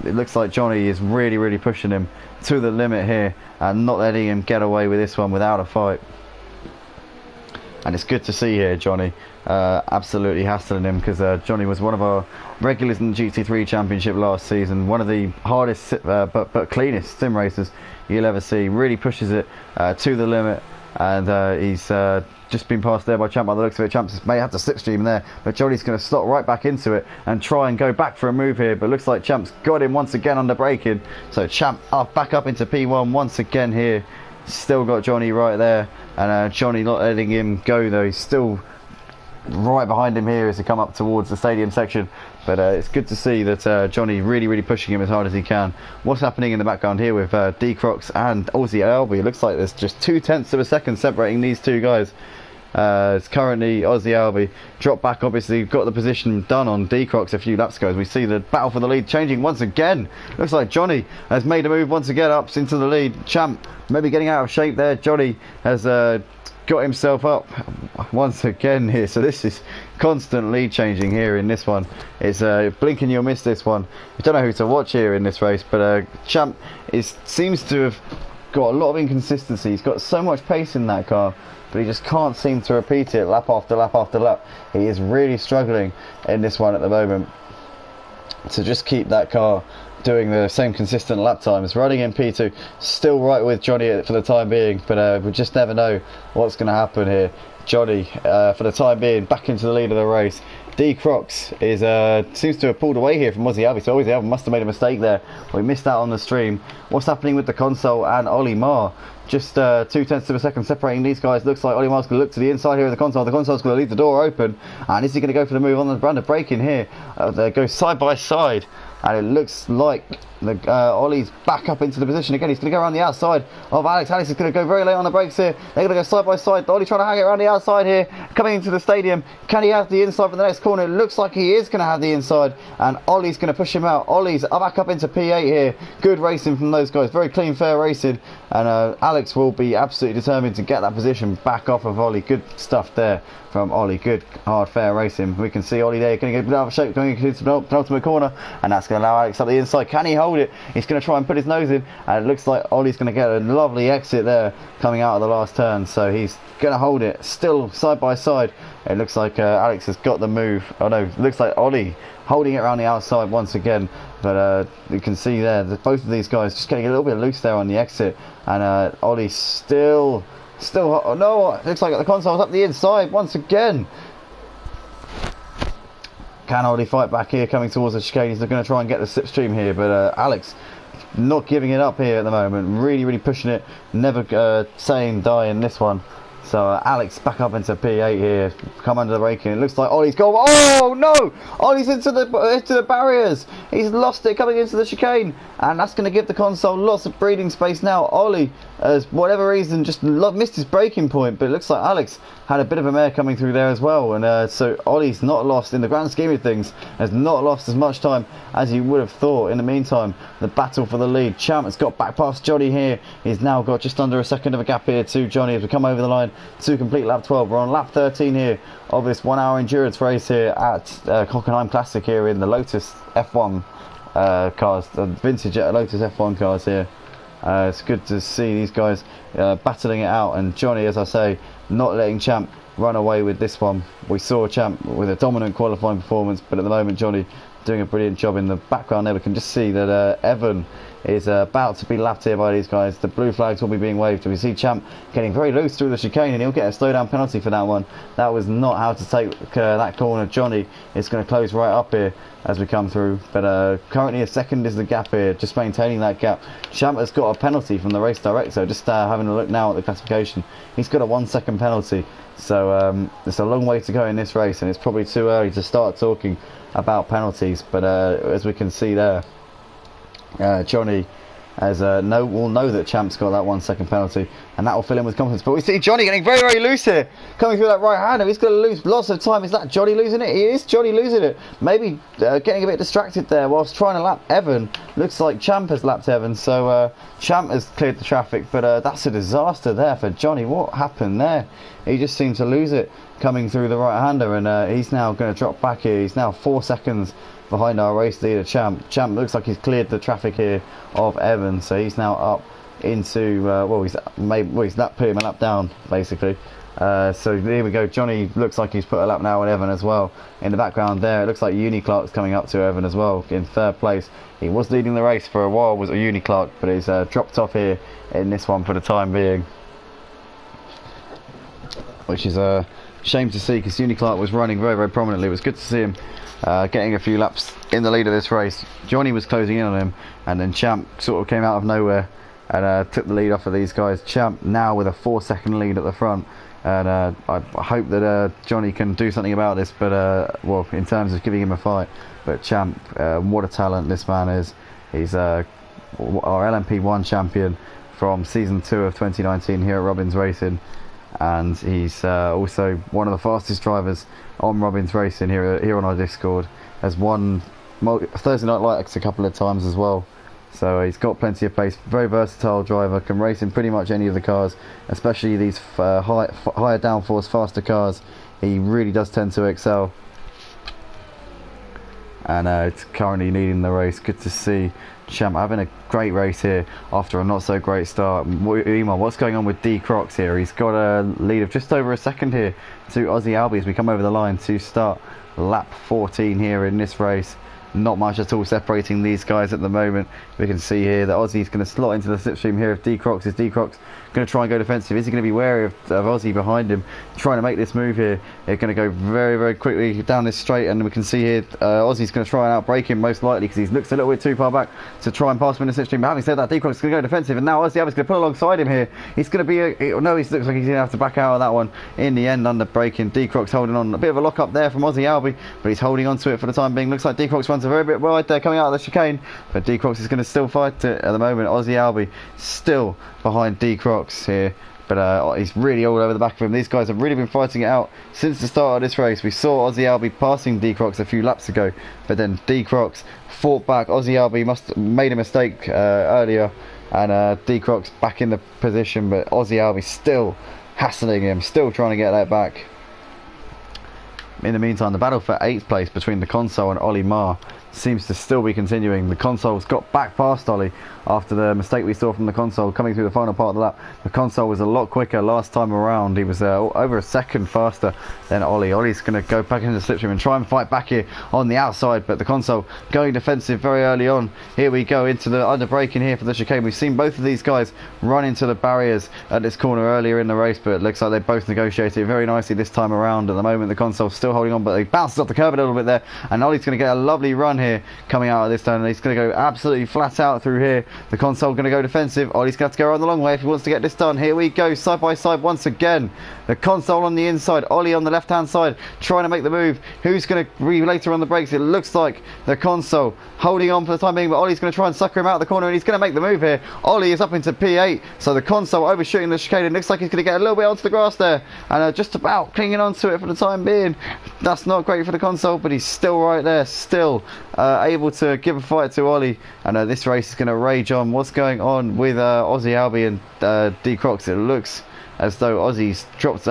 it looks like Johnny is really pushing him to the limit here and not letting him get away with this one without a fight. And it's good to see here Johnny absolutely hassling him, because Johnny was one of our regulars in the GT3 Championship last season, one of the hardest but cleanest sim racers you'll ever see. Really pushes it to the limit, and he's just been passed there by Champ by the looks of it. Champ may have to slipstream there, but Johnny's going to slot right back into it and try and go back for a move here, but looks like Champ's got him once again under braking. So Champ back up into P1 once again here. Still got Johnny right there, and Johnny not letting him go though. He's still right behind him here as they come up towards the stadium section, but it's good to see that Johnny really pushing him as hard as he can. What's happening in the background here with D Crocs and Aussie Albie? It looks like there's just 0.2 of a second separating these two guys. It's currently Aussie Albie dropped back, obviously got the position done on D Crocs a few laps ago. As we see the battle for the lead changing once again. Looks like Johnny has made a move once again up into the lead. Champ maybe getting out of shape there. Johnny has got himself up once again here, so this is constant lead changing here in this one. It's blink and you'll miss this one. I don't know who to watch here in this race, but Champ seems to have got a lot of inconsistency. He's got so much pace in that car, but he just can't seem to repeat it lap after lap after lap. He is really struggling in this one at the moment to just keep that car doing the same consistent lap times. Running in P2, still right with Johnny for the time being, but we just never know what's going to happen here. Johnny, for the time being, back into the lead of the race. D Crocs is seems to have pulled away here from Aussie Albie, so Aussie Albie must have made a mistake there. We missed out on the stream. What's happening with the console and Ollie Marr? Just 0.2 of a second separating these guys. Looks like Ollie Marr's going to look to the inside here of the console. The console's going to leave the door open, and is he going to go for the move on the brand of braking here? They go side by side, and it looks like Ollie's back up into the position again. He's going to go around the outside of Alex. Alex is going to go very late on the brakes here. They're going to go side by side. Ollie trying to hang it around the outside here, coming into the stadium. Can he have the inside for the next corner? It looks like he is going to have the inside, and Ollie's going to push him out. Ollie's back up into P8 here. Good racing from those guys. Very clean, fair racing, and Alex will be absolutely determined to get that position back off of Ollie. Good stuff there from Ollie. Good, hard, fair racing. We can see Ollie there going to get out of shape, going into the penultimate corner, and that's going to allow Alex up the inside. Can he hold it? He's going to try and put his nose in, and it looks like Ollie's going to get a lovely exit there coming out of the last turn, so he's going to hold it still side by side. It looks like Alex has got the move. Oh no, it looks like Ollie holding it around the outside once again, but you can see there that both of these guys just getting a little bit loose there on the exit, and Ollie still oh no, it looks like the console's up the inside once again. Can Ollie fight back here coming towards the chicane? He's going to try and get the slipstream here, but Alex not giving it up here at the moment, really pushing it, never saying die in this one. So Alex back up into P8 here, come under the braking. It looks like Ollie's gone. Oh no! Ollie's into the barriers. He's lost it coming into the chicane, and that's going to give the console lots of breathing space now. Ollie, as whatever reason, just missed his braking point, but it looks like Alex had a bit of a mare coming through there as well, and so Ollie's not lost in the grand scheme of things, has not lost as much time as you would have thought. In the meantime, the battle for the lead. Champ has got back past Johnny here. He's now got just under a second of a gap here to Johnny as we come over the line to complete lap 12. We're on lap 13 here of this 1 hour endurance race here at Hockenheim Classic here in the Lotus F1 cars, the vintage Lotus F1 cars here. It's good to see these guys battling it out, and Johnny, as I say, not letting Champ run away with this one. We saw Champ with a dominant qualifying performance, but at the moment Johnny doing a brilliant job. In the background there we can just see that Evan is about to be lapped here by these guys. The blue flags will be being waved, and we see Champ getting very loose through the chicane, and he'll get a slowdown penalty for that one. That was not how to take that corner. Johnny is going to close right up here as we come through, but currently a second is the gap here, just maintaining that gap. Champ has got a penalty from the race director. Just having a look now at the classification, he's got a 1 second penalty, so it's a long way to go in this race, and it's probably too early to start talking about penalties, but as we can see there, Johnny will know that Champ's got that 1 second penalty, and that will fill in with confidence. But we see Johnny getting very loose here, coming through that right hander. He's going to lose lots of time. Is that Johnny losing it? He is Johnny losing it. Maybe getting a bit distracted there whilst trying to lap Evan. Looks like Champ has lapped Evan, so Champ has cleared the traffic, but that's a disaster there for Johnny. What happened there? He just seemed to lose it coming through the right hander, and he's now going to drop back here. He's now 4 seconds behind our race leader Champ. Champ looks like he's cleared the traffic here of Evan, so he's now up into he's put him a lap down basically. So here we go. Johnny looks like he's put a lap now on Evan as well. In the background there, it looks like Uni Clark's coming up to Evan as well in third place. He was leading the race for a while, was a Uni Clark, but he's dropped off here in this one for the time being, which is a shame to see, because Uni Clark was running very prominently. It was good to see him getting a few laps in the lead of this race. Johnny was closing in on him, and then Champ sort of came out of nowhere and took the lead off of these guys. Champ now with a 4 second lead at the front, and I hope that Johnny can do something about this, but well, in terms of giving him a fight. But Champ, what a talent this man is. He's our LMP1 champion from season 2 of 2019 here at Robbins Racing, and he's also one of the fastest drivers on Robbins Racing here on our Discord. Has won Thursday Night Lights a couple of times as well, so he's got plenty of pace. Very versatile driver, can race in pretty much any of the cars, especially these higher downforce, faster cars. He really does tend to excel, and it's currently leading the race. Good to see Champ having a great race here after a not so great start. Meanwhile, what's going on with D Crocs here? He's got a lead of just over a second here to Aussie Albie as we come over the line to start lap 14 here in this race. not much at all separating these guys at the moment. We can see here that Aussie's going to slot into the slipstream here of D-Crocs. Is D-Crocs going to try and go defensive? Is he going to be wary of Aussie behind him, trying to make this move here? They're going to go very, very quickly down this straight, and we can see here Aussie's going to try and outbrake him most likely because he looks a little bit too far back to try and pass him in the slipstream. But having said that, D-Crocs is going to go defensive, and now Aussie Albi's going to put alongside him here. He's going to be he looks like he's going to have to back out of that one in the end, under braking. D-Crocs holding on. A bit of a lock up there from Aussie Albi, but he's holding on to it for the time being. Looks like D-Crocs runs a very bit wide there coming out of the chicane, but D-Crocs is going to still fight it at the moment. Aussie Albi still behind D-Crocs here, but he's really all over the back of him. These guys have really been fighting it out since the start of this race. We saw Aussie Albi passing D-Crocs a few laps ago, but then D-Crocs fought back. Aussie Albi must have made a mistake earlier, and D-Crocs back in the position, but Aussie Albi still hassling him, still trying to get that back. In the meantime, the battle for 8th place between the Console and Ollie Marr seems to still be continuing. The Console's got back past Ollie after the mistake we saw from the Console coming through the final part of the lap. The Console was a lot quicker last time around. He was over a second faster than Ollie. Ollie's going to go back into the slipstream and try and fight back here on the outside, but the Console going defensive very early on. Here we go into the under braking here for the chicane. We've seen both of these guys run into the barriers at this corner earlier in the race, but it looks like they both negotiated very nicely this time around. At the moment, the Console's still holding on, but he bounces off the curb a little bit there, and Ollie's going to get a lovely run here coming out of this turn, and he's going to go absolutely flat out through here. The Console going to go defensive. Ollie's going to have to go around the long way if he wants to get this done. Here we go, side by side once again. The Console on the inside, Ollie on the left hand side trying to make the move. Who's going to later on the brakes? It looks like the Console holding on for the time being, but Ollie's going to try and sucker him out of the corner, and he's going to make the move here. Ollie is up into P8, so the Console overshooting the chicane. It looks like he's going to get a little bit onto the grass there, and just about clinging onto it for the time being. That's not great for the Console, but he's still right there, still able to give a fight to Ollie, and this race is going to rage on. What's going on with Aussie Albi and D-Crocs? It looks as though Aussie's dropped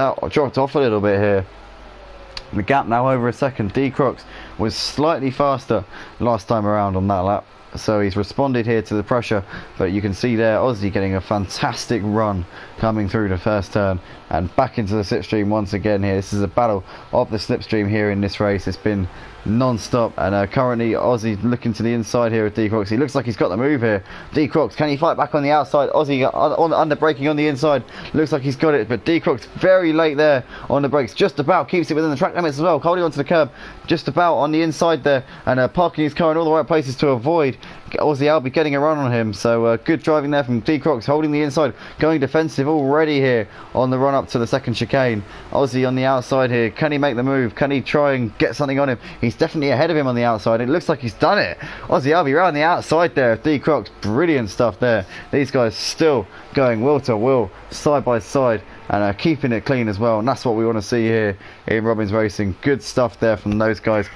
off a little bit here. The gap now over a second. D-Crocs was slightly faster last time around on that lap, so he's responded here to the pressure, but you can see there Aussie getting a fantastic run coming through the first turn and back into the slipstream once again here. This is a battle of the slipstream here in this race. It's been non-stop, and currently Aussie looking to the inside here of D-Crocs. He looks like he's got the move here. D-Crocs, can he fight back on the outside? Aussie under braking on the inside, looks like he's got it, but D-Crocs very late there on the brakes, just about keeps it within the track limits as well, holding onto the curb just about on the inside there, and parking his car in all the right places to avoid Aussie Albi getting a run on him. So good driving there from D-Crocs, holding the inside, going defensive already here on the run up to the second chicane. Aussie on the outside here, can he make the move? Can he try and get something on him? He's definitely ahead of him on the outside. It looks like he's done it. Aussie Albi around the outside there of D-Crocs. Brilliant stuff there. These guys still going wheel to wheel, side by side, and keeping it clean as well, and that's what we want to see here in Robbins Racing. Good stuff there from those guys.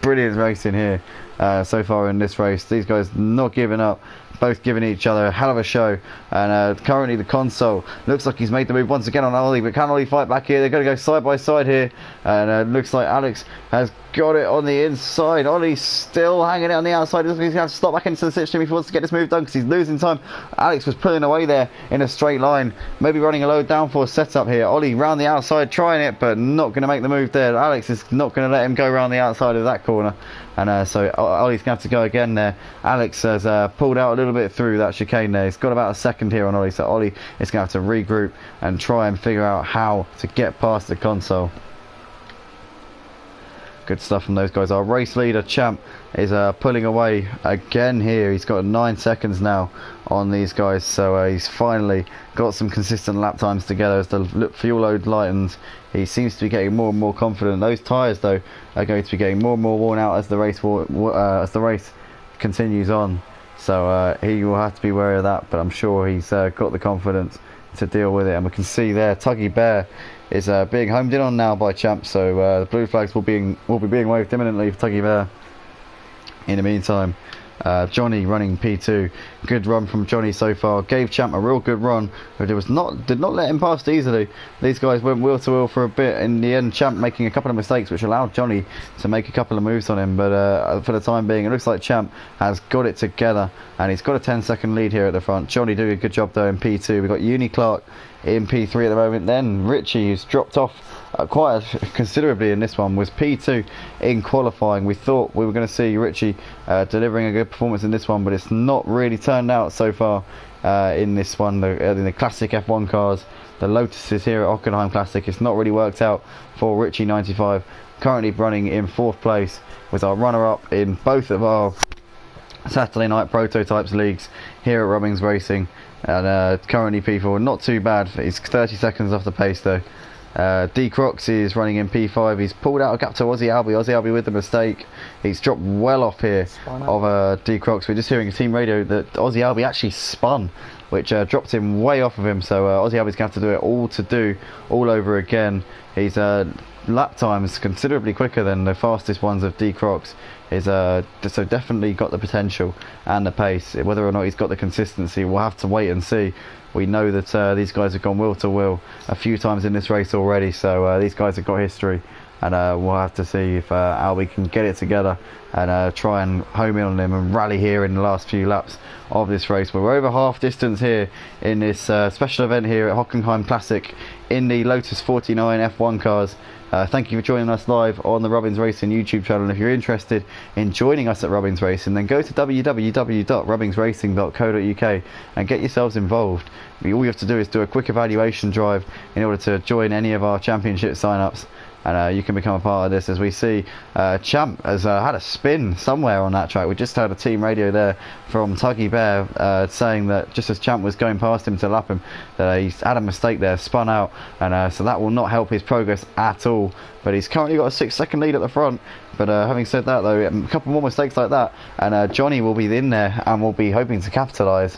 Brilliant racing here so far in this race. These guys not giving up, both giving each other a hell of a show, and currently the Console looks like he's made the move once again on Ollie, but can Ollie fight back here? They're going to go side by side here, and looks like Alex has got it on the inside. Ollie's still hanging it on the outside. He's going to have to stop back into the slipstream if he wants to get this move done, because he's losing time. Alex was pulling away there in a straight line, maybe running a low downforce setup here. Ollie round the outside trying it, but not going to make the move there. Alex is not going to let him go around the outside of that corner, and so Ollie's going to have to go again there. Alex has pulled out a little bit through that chicane there. He's got about a second here on Ollie, so Ollie is going to have to regroup and try and figure out how to get past the Console. Good stuff from those guys. Our race leader, Champ, is pulling away again here. He's got 9 seconds now on these guys, so he's finally got some consistent lap times together as the fuel load lightens. He seems to be getting more and more confident. Those tyres, though, are going to be getting more and more worn out as the race continues on. So he will have to be wary of that, but I'm sure he's got the confidence to deal with it. And we can see there, Tuggy Bear is being homed in on now by Champ, so the blue flags will be being waved imminently for Tuggy Bear. In the meantime, Johnny running P2. Good run from Johnny so far. Gave Champ a real good run, but did not let him past easily. These guys went wheel to wheel for a bit. In the end, Champ making a couple of mistakes, which allowed Johnny to make a couple of moves on him. But for the time being, it looks like Champ has got it together, and he's got a 10-second lead here at the front. Johnny doing a good job though in P2. We've got Uni Clark in P3 at the moment. Then Richie, who's dropped off quite considerably in this one, was P2 in qualifying. We thought we were going to see Richie delivering a good performance in this one, but it's not really turned out so far in this one. In the classic F1 cars, the Lotuses here at Hockenheim Classic, it's not really worked out for Richie 95, currently running in 4th place, with our runner-up in both of our Saturday night prototypes leagues here at Robbins Racing, and currently P4, not too bad. He's 30 seconds off the pace though. D Crocs is running in P5. He's pulled out a gap to Aussie Albie. Aussie Albie with the mistake. He's dropped well off here of D Crocs. We're just hearing a team radio that Aussie Albie actually spun, which dropped him way off of him. So Aussie Albie's going to have to do all over again. He's lap times considerably quicker than the fastest ones of D Crocs. Is so definitely got the potential and the pace. Whether or not he's got the consistency, we'll have to wait and see. We know that these guys have gone wheel to wheel a few times in this race already, so these guys have got history, and we'll have to see if Albie can get it together and try and home in on him and rally here in the last few laps of this race. We're over half distance here in this special event here at Hockenheim Classic in the Lotus 49 F1 cars. Thank you for joining us live on the Robbins Racing YouTube channel. And if you're interested in joining us at Robbins Racing, then go to www.robbinsracing.co.uk and get yourselves involved. All you have to do is do a quick evaluation drive in order to join any of our championship sign-ups, and you can become a part of this. As we see, Champ has had a spin somewhere on that track. We just heard a team radio there from Tuggy Bear saying that just as Champ was going past him to lap him, that he's had a mistake there, spun out, and so that will not help his progress at all. But he's currently got a 6-second lead at the front. But having said that though, a couple more mistakes like that, and Johnny will be in there and will be hoping to capitalise.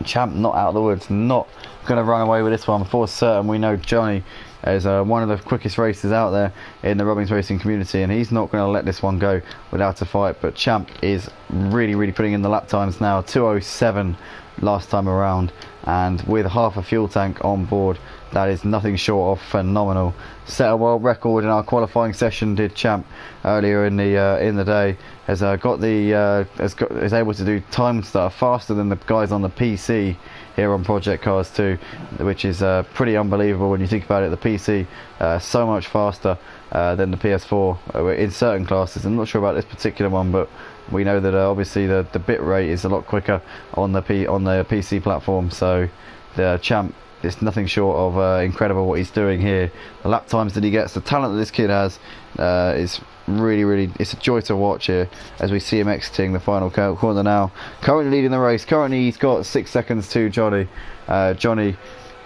Champ not out of the woods, not going to run away with this one for certain. We know Johnny is one of the quickest racers out there in the Robbins Racing community, and he's not going to let this one go without a fight. But Champ is really putting in the lap times now. 2:07 last time around, and with half a fuel tank on board, that is nothing short of phenomenal. Set a world record in our qualifying session, did Champ, earlier in the day. Is able to do times that are faster than the guys on the PC here on Project Cars 2, which is pretty unbelievable when you think about it. The PC so much faster than the PS4 in certain classes. I'm not sure about this particular one, but we know that obviously the bit rate is a lot quicker on the PC platform. So the Champ, it's nothing short of incredible what he's doing here. The lap times that he gets, the talent that this kid has, is really, it's a joy to watch here as we see him exiting the final corner now. Currently leading the race. Currently he's got 6 seconds to Johnny. Johnny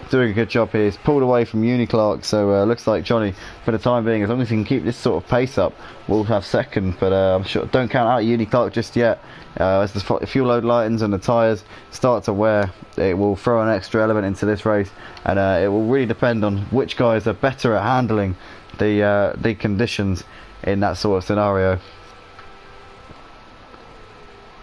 doing a good job here. He's pulled away from Uni Clark, so looks like Johnny, for the time being, as long as he can keep this sort of pace up, will have second. But I'm sure, don't count out Uni Clark just yet. As the fuel load lightens and the tyres start to wear, it will throw an extra element into this race, and it will really depend on which guys are better at handling the conditions in that sort of scenario.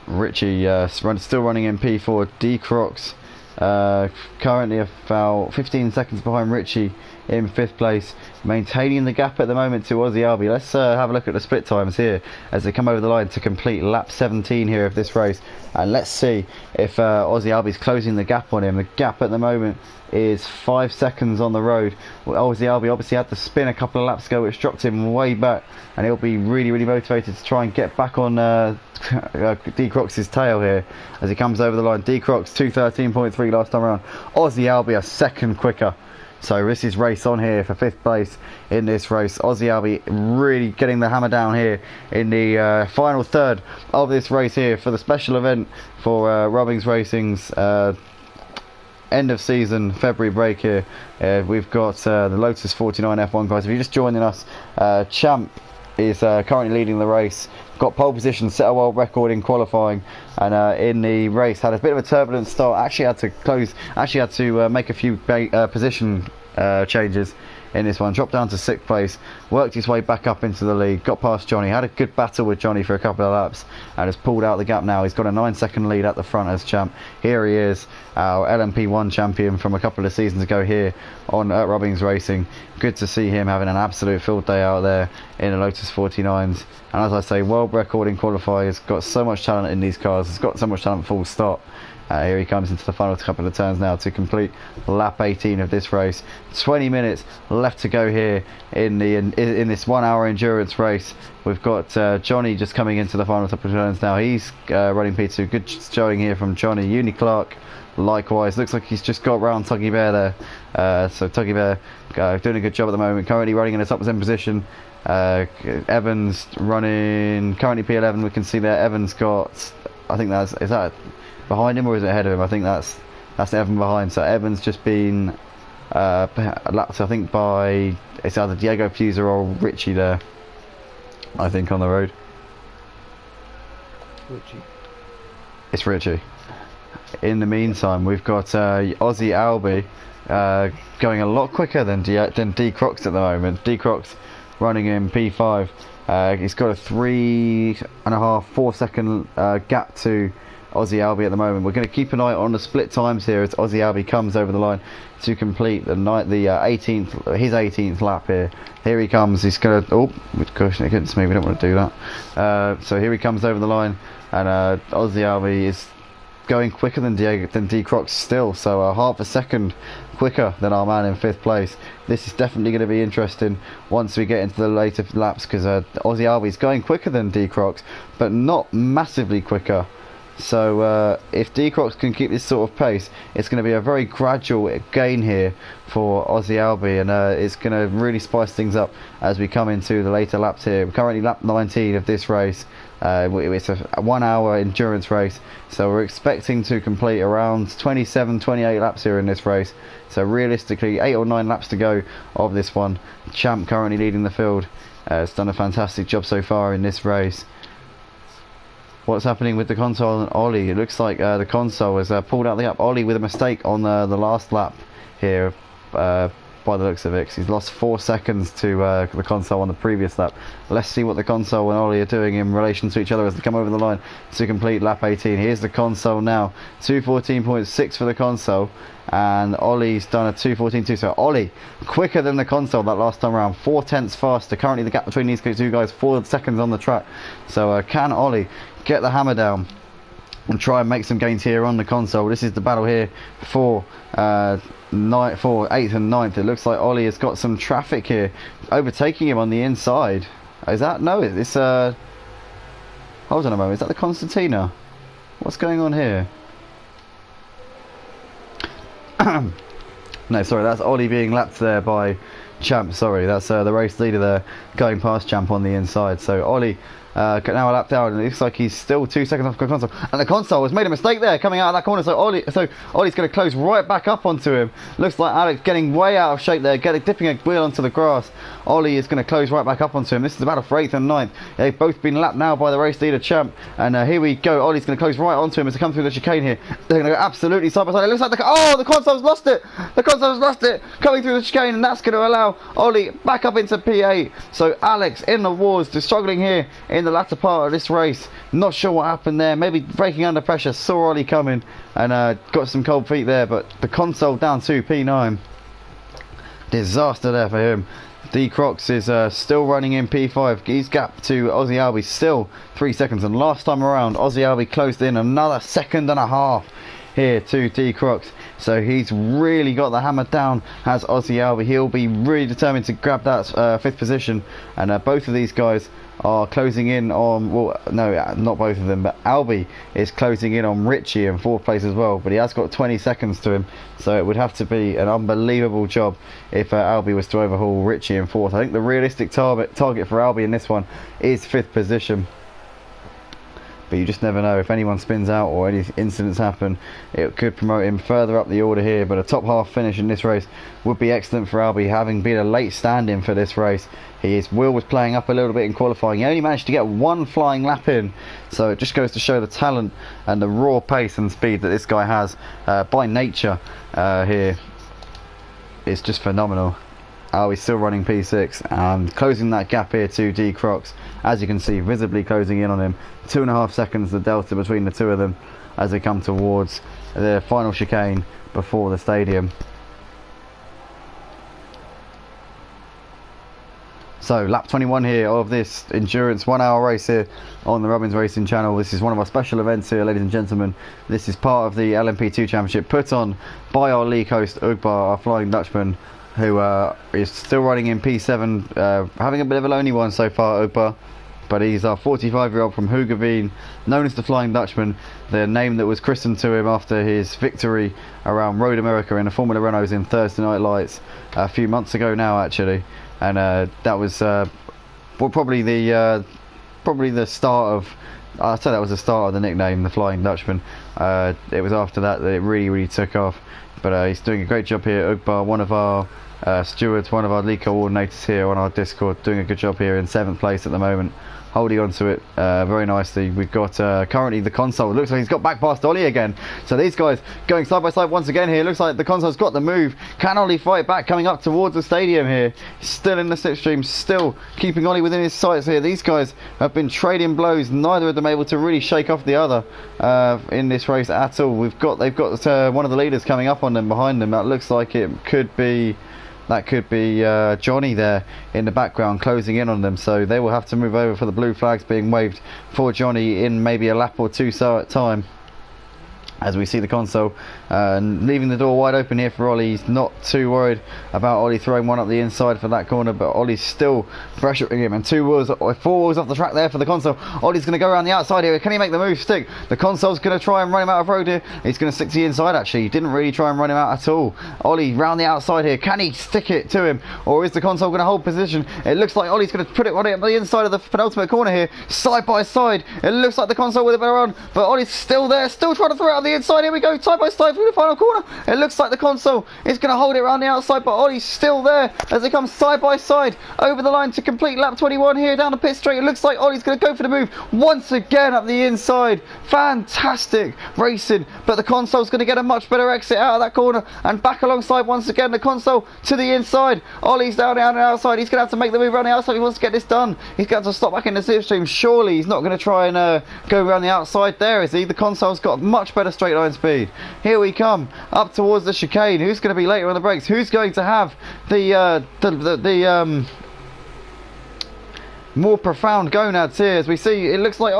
Richie still running in P4. D Crocs currently about 15 seconds behind Richie in 5th place, maintaining the gap at the moment to Aussie Albie. Let's have a look at the split times here as they come over the line to complete lap 17 here of this race, and let's see if Aussie Albie's closing the gap on him. The gap at the moment is 5 seconds on the road. Aussie Albie obviously had to spin a couple of laps ago, which dropped him way back, and he'll be really motivated to try and get back on D Crocs' tail here as he comes over the line. D Crocs 2:13.3 last time around. Aussie Albie a second quicker. So this is race on here for 5th place in this race. Aussie Albie really getting the hammer down here in the final third of this race here for the special event for Robbins Racing's end of season February break here. We've got the Lotus 49 F1 guys. If you're just joining us, Champ is currently leading the race. Got pole position, set a world record in qualifying, and in the race had a bit of a turbulent start. Actually had to make a few position changes in this one. Dropped down to 6th place, worked his way back up into the lead, got past Johnny, had a good battle with Johnny for a couple of laps, and has pulled out the gap now. He's got a 9-second lead at the front as champ. Here he is, our LMP1 champion from a couple of seasons ago here on Robbings Racing. Good to see him having an absolute field day out there in the Lotus 49s. And as I say, world record in qualifiers, got so much talent in these cars, it's got so much talent full stop. Here he comes into the final couple of turns now to complete lap 18 of this race. 20 minutes left to go here in this 1 hour endurance race. We've got Johnny just coming into the final couple of turns now. He's running P2. Good showing here from Johnny. Uni Clark likewise. Looks like he's just got round Tuggy Bear there. So Tuggy Bear doing a good job at the moment. Currently running in a top 10 position. Evans running currently P11. We can see there Evans got, I think is that behind him or is it ahead of him? I think that's Evan behind. So Evans just been lapped, I think, by, it's either Diego Fuser or Richie there, I think, on the road. Richie. It's Richie. In the meantime, we've got Aussie Albie going a lot quicker than D Crocs at the moment. D Crocs running in P5. He's got a 3.5, 4 second gap to Aussie Albie at the moment. We're going to keep an eye on the split times here as Aussie Albie comes over the line to complete his 18th lap here. Here he comes. He's going to, oh, with caution against me, we don't want to do that. So here he comes over the line, and Aussie Albie is going quicker than D Crocs still, so half a second quicker than our man in 5th place. This is definitely going to be interesting once we get into the later laps, because Aussie Albie is going quicker than D Crocs, but not massively quicker. So if D Crocs can keep this sort of pace, it's going to be a very gradual gain here for Aussie Albie, and it's going to really spice things up as we come into the later laps here. We're currently lap 19 of this race. It's a 1 hour endurance race, so we're expecting to complete around 27-28 laps here in this race. So realistically 8 or 9 laps to go of this one. Champ currently leading the field, has done a fantastic job so far in this race. What's happening with the console and Ollie? It looks like the console has pulled out the gap. Ollie with a mistake on the last lap here, by the looks of it. He's lost 4 seconds to the console on the previous lap. Let's see what the console and Ollie are doing in relation to each other as they come over the line to complete lap 18. Here's the console now. 2:14.6 for the console, and Ollie's done a 2:14.2. So Ollie quicker than the console that last time around, 4 tenths faster. Currently the gap between these two guys 4 seconds on the track. So can Ollie get the hammer down and try and make some gains here on the console? This is the battle here for 8th and 9th. It looks like Ollie has got some traffic here, overtaking him on the inside. Is that, no, it's hold on a moment, is that the Constantina? What's going on here? No, sorry, that's Ollie being lapped there by Champ. Sorry, that's the race leader there going past Champ on the inside. So Ollie now a lap down, and it looks like he's still 2 seconds off the console, and the console has made a mistake there coming out of that corner. So Ollie's going to close right back up onto him. Looks like Alex getting way out of shape there, dipping a wheel onto the grass. Ollie is going to close right back up onto him. This is the battle for 8th and 9th. They've both been lapped now by the race leader Champ, and here we go. Ollie's going to close right onto him as they come through the chicane here. They're going to go absolutely side by side. It looks like the console's lost it. The console's lost it coming through the chicane, and that's going to allow Ollie back up into P8. So Alex in the wars, just struggling here in the latter part of this race. Not sure what happened there, maybe braking under pressure, saw Ollie coming and got some cold feet there, but the console down to P9. Disaster there for him. D Crocs is still running in P5. His gap to Aussie Albie still 3 seconds, and last time around Aussie Albie closed in another 1.5 seconds here to D Crocs. So he's really got the hammer down, has Aussie Albie. He'll be really determined to grab that 5th position, and both of these guys are closing in on, well, no, not both of them, but Albie is closing in on Richie in 4th place as well, but he has got 20 seconds to him, so it would have to be an unbelievable job if Albie was to overhaul Richie in 4th. I think the realistic target for Albie in this one is 5th position. But you just never know, if anyone spins out or any incidents happen, it could promote him further up the order here. But a top half finish in this race would be excellent for Albie, having been a late stand-in for this race. His wheel was playing up a little bit in qualifying. He only managed to get 1 flying lap in, so it just goes to show the talent and the raw pace and speed that this guy has by nature here. It's just phenomenal. Albie's still running P6 and closing that gap here to D Crocs, as you can see, visibly closing in on him. 2.5 seconds the delta between the two of them as they come towards the final chicane before the stadium. So lap 21 here of this endurance 1 hour race here on the Robbins Racing channel. This is one of our special events here, ladies and gentlemen. This is part of the LMP2 Championship put on by our league host Ugbar, our Flying Dutchman, who is still running in P7, having a bit of a lonely one so far, Ugbar. But he's our 45-year-old from Hockenheim, known as the Flying Dutchman, the name that was christened to him after his victory around Road America in the Formula Renaults in Thursday Night Lights a few months ago now, actually. And that was probably the start of. I'd say that was the start of the nickname, the Flying Dutchman. It was after that it really took off. But he's doing a great job here. Ugbar, one of our stewards, one of our league coordinators here on our Discord, doing a good job here in 7th place at the moment, holding on to it very nicely. We've got currently the console. It looks like he's got back past Ollie again. So these guys going side by side once again here. Looks like the console's got the move. Can Ollie fight back coming up towards the stadium here? Still in the slipstream, still keeping Ollie within his sights here. These guys have been trading blows. Neither of them able to really shake off the other in this race at all. They've got one of the leaders coming up on them behind them. That looks like it could be. That could be Johnny there in the background closing in on them, so they will have to move over for the blue flags being waved for Johnny in maybe a lap or two so at time. As we see the console leaving the door wide open here for Ollie. He's not too worried about Ollie throwing one up the inside for that corner, but Ollie's still pressuring him, and 4 wheels off the track there for the console. Ollie's going to go around the outside here. Can he make the move stick? The console's going to try and run him out of road here. He's going to stick to the inside actually. He didn't really try and run him out at all. Ollie round the outside here. Can he stick it to him, or is the console going to hold position? It looks like Ollie's going to put it on the inside of the penultimate corner here, side by side. It looks like the console with a bit around, but Ollie's still there, still trying to throw it on the inside. Here we go, side by side through the final corner. It looks like the console is going to hold it around the outside, but Ollie's still there as they come side by side over the line to complete lap 21 here down the pit straight. It looks like Ollie's going to go for the move once again up the inside. Fantastic racing, but the console's going to get a much better exit out of that corner and back alongside once again. The console to the inside. Ollie's down the outside. He's going to have to make the move around the outside. He wants to get this done. He's going to have to stop back in the slipstream. Surely he's not going to try and go around the outside there, is he? The console's got much better straight line speed. Here we come up towards the chicane. Who's going to be later on the brakes? Who's going to have the more profound gonads here? As we see, it looks like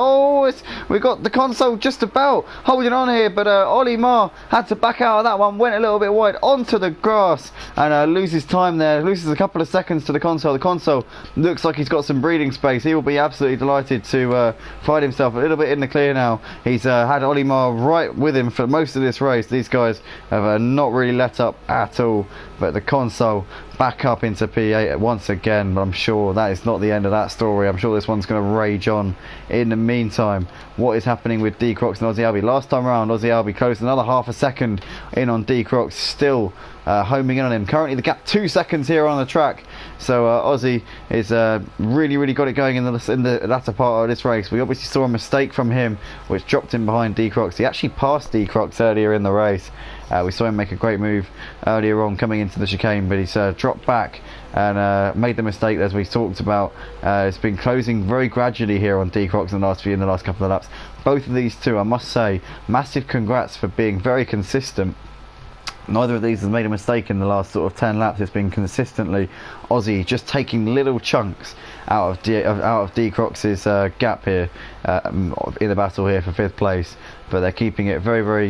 we've got the console just about holding on here, but Ollie Marr had to back out of that one, went a little bit wide onto the grass and loses time there, loses a couple of seconds to the console. The console looks like he's got some breathing space. He will be absolutely delighted to find himself a little bit in the clear now. He's had Ollie Marr right with him for most of this race. These guys have not really let up at all, but the console back up into P8 once again. But I'm sure that is not the end of that story. I'm sure this one's going to rage on. In the meantime, what is happening with D Crocs and Aussie Albie? Last time around, Aussie Albie closed another half a second in on D Crocs, still homing in on him. Currently the gap 2 seconds here on the track, so Aussie is really got it going in the latter part of this race. We obviously saw a mistake from him which dropped him behind D Crocs. He actually passed D Crocs earlier in the race. We saw him make a great move earlier on coming into the chicane, but he's dropped back and made the mistake as we talked about. It's been closing very gradually here on D Crocs in the last couple of laps. Both of these two, I must say, massive congrats for being very consistent. Neither of these has made a mistake in the last sort of 10 laps. It's been consistently Aussie just taking little chunks out of D Crocs' gap here in the battle here for 5th place, but they're keeping it very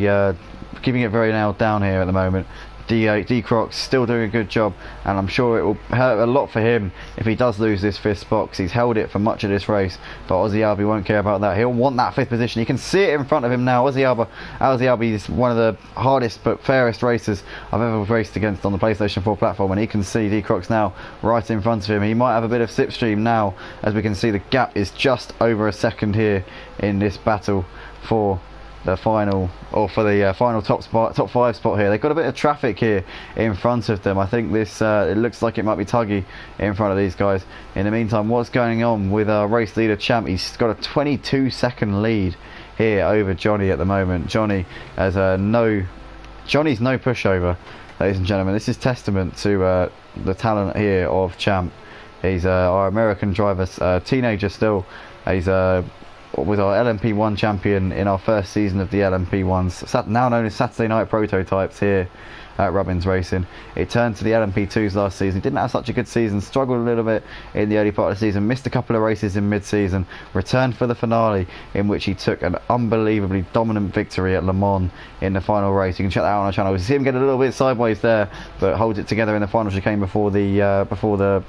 nailed down here at the moment. D Crocs still doing a good job, and I'm sure it will hurt a lot for him if he does lose this 5th spot, because he's held it for much of this race. But Aussie Albie won't care about that. He'll want that 5th position. You can see it in front of him now. Aussie Albie is one of the hardest but fairest racers I've ever raced against on the PlayStation 4 platform, and he can see D Crocs now right in front of him. He might have a bit of slipstream now, as we can see the gap is just over a second here in this battle for the final, or for the final top 5 spot here. They've got a bit of traffic here in front of them. I think this it looks like it might be Tuggy in front of these guys. In the meantime, what's going on with our race leader Champ? He's got a 22-second lead here over Johnny at the moment. Johnny has Johnny's no pushover. ladies and gentlemen. This is testament to the talent here of Champ. He's our American driver, teenager still. He's was our LMP1 champion in our first season of the LMP1s, now known as Saturday Night Prototypes here at Robbins Racing. It turned to the LMP2s last season. He didn't have such a good season, struggled a little bit in the early part of the season, missed a couple of races in mid-season, returned for the finale in which he took an unbelievably dominant victory at Le Mans in the final race. You can check that out on our channel. You see him get a little bit sideways there, but holds it together in the final chicane before the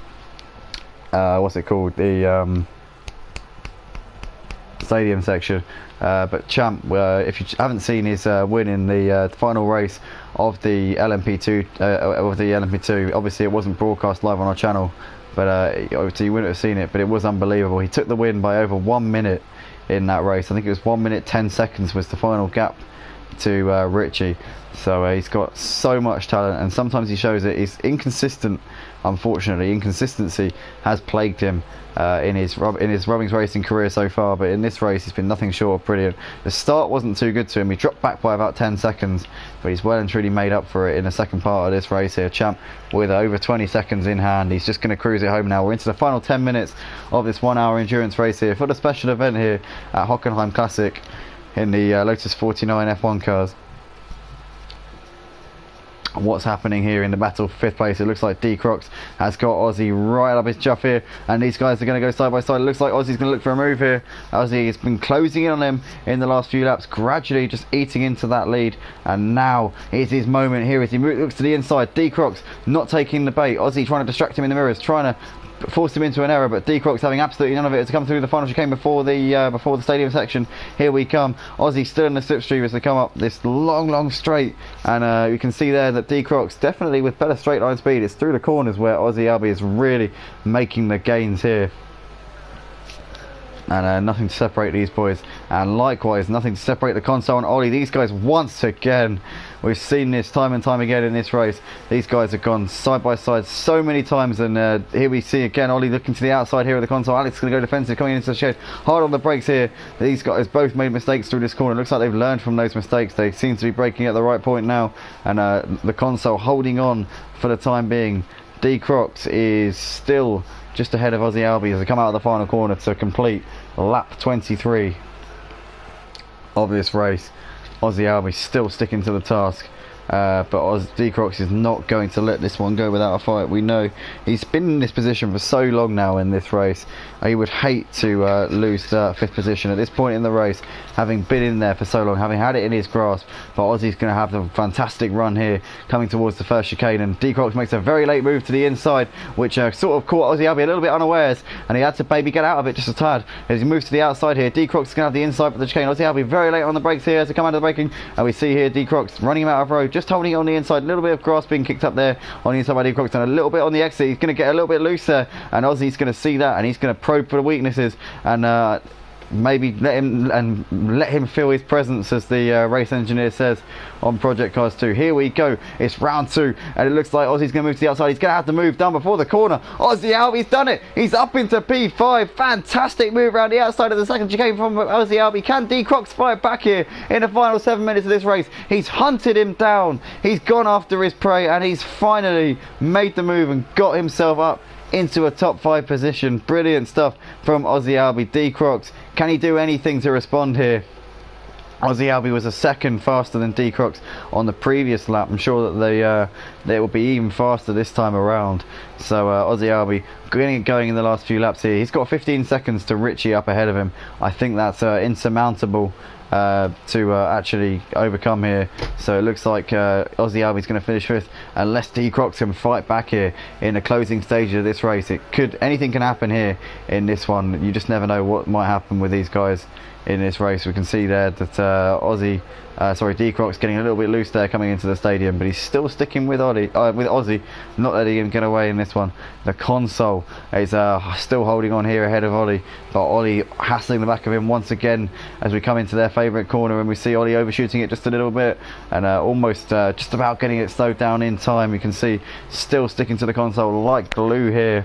what's it called, the stadium section. But Champ, if you haven't seen his win in the final race of the LMP2, obviously it wasn't broadcast live on our channel, but obviously you wouldn't have seen it, but it was unbelievable. He took the win by over 1 minute in that race. I think it was 1 minute 10 seconds was the final gap to Richie. So he's got so much talent, and sometimes he shows it. He's inconsistent. Unfortunately, inconsistency has plagued him in his Robbins racing career so far, but in this race he's been nothing short of brilliant. The start wasn't too good to him. He dropped back by about 10 seconds, but he's well and truly made up for it in the second part of this race here. Champ with over 20 seconds in hand. He's just going to cruise it home now. We're into the final 10 minutes of this 1 hour endurance race here for the special event here at Hockenheim Classic in the Lotus 49 F1 cars. What's happening here in the battle for 5th place? It looks like D Crocs has got Aussie right up his chuff here, and these guys are going to go side by side. It looks like Aussie's going to look for a move here. Aussie has been closing in on him in the last few laps, gradually just eating into that lead, and now is his moment here as he looks to the inside. D Crocs not taking the bait. Aussie trying to distract him in the mirrors, trying to force him into an error, but D Crocs having absolutely none of it to come through the final chicane before the stadium section. Here we come. Aussie still in the slipstream as they come up this long straight, and you can see there that D Crocs definitely with better straight line speed. It's through the corners where Aussie Albie is really making the gains here. And nothing to separate these boys, and likewise nothing to separate the console and Ollie. These guys, once again, we've seen this time and time again in this race, these guys have gone side by side so many times, and here we see again Ollie looking to the outside here of the console. Alex is going to go defensive, coming into the shed, hard on the brakes here. These guys both made mistakes through this corner. Looks like they've learned from those mistakes. They seem to be braking at the right point now, and the console holding on for the time being. D Crocs is still just ahead of Aussie Albie as they come out of the final corner to complete lap 23 of this race. Aussie Albie still sticking to the task, but D Crocs is not going to let this one go without a fight. We know he's been in this position for so long now in this race. He would hate to lose 5th position at this point in the race, having been in there for so long, having had it in his grasp. But Aussie's going to have a fantastic run here coming towards the first chicane, and D Crocs makes a very late move to the inside, which sort of caught Aussie Albie a little bit unawares, and he had to maybe get out of it just a tad as he moves to the outside here. D Crocs is going to have the inside for the chicane. Aussie Albie very late on the brakes here as they come out of the braking, and we see here D Crocs running him out of road, just holding it on the inside. A little bit of grass being kicked up there on the inside by D Crocs, and a little bit on the exit. He's going to get a little bit loose there, and Aussie's going to see that, and he's going to probe for the weaknesses, and maybe let him feel his presence, as the race engineer says on Project Cars 2. Here we go. It's round 2, and it looks like Aussie's going to move to the outside. He's going to have to move down before the corner. Aussie Albie's done it. He's up into P5. Fantastic move around the outside of the second chicane from Aussie Albie. Can D Crocs fight back here in the final 7 minutes of this race? He's hunted him down. He's gone after his prey, and he's finally made the move and got himself up into a top 5 position. Brilliant stuff from Aussie Albie. D Crocs, can he do anything to respond here? Aussie Albie was a second faster than D Crocs on the previous lap. I'm sure that they will be even faster this time around. So Aussie Albie getting it going in the last few laps here. He's got 15 seconds to Richie up ahead of him. I think that's insurmountable to actually overcome here. So it looks like Aussie Albie's going to finish 5th unless D Crocs can fight back here in the closing stage of this race. Anything can happen here in this one. You just never know what might happen with these guys in this race. We can see there that D Crocs getting a little bit loose there coming into the stadium, but he's still sticking with Aussie, not letting him get away in this one. The console is still holding on here ahead of Ollie, but Ollie hassling the back of him once again as we come into their favourite corner, and we see Ollie overshooting it just a little bit, and almost just about getting it slowed down in time. You can see still sticking to the console like glue here.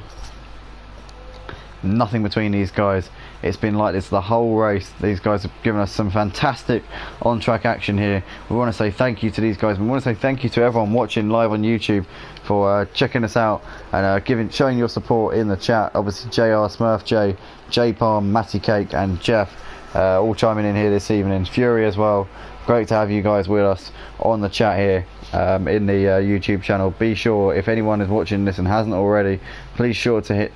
Nothing between these guys It's been like this the whole race. These guys have given us some fantastic on-track action here. We want to say thank you to these guys. We want to say thank you to everyone watching live on YouTube for checking us out and showing your support in the chat. Obviously JR, Smurf J, J Palm, Matty Cake and Jeff all chiming in here this evening. Fury as well. Great to have you guys with us on the chat here in the YouTube channel. Be sure, if anyone is watching this and hasn't already, please be sure to hit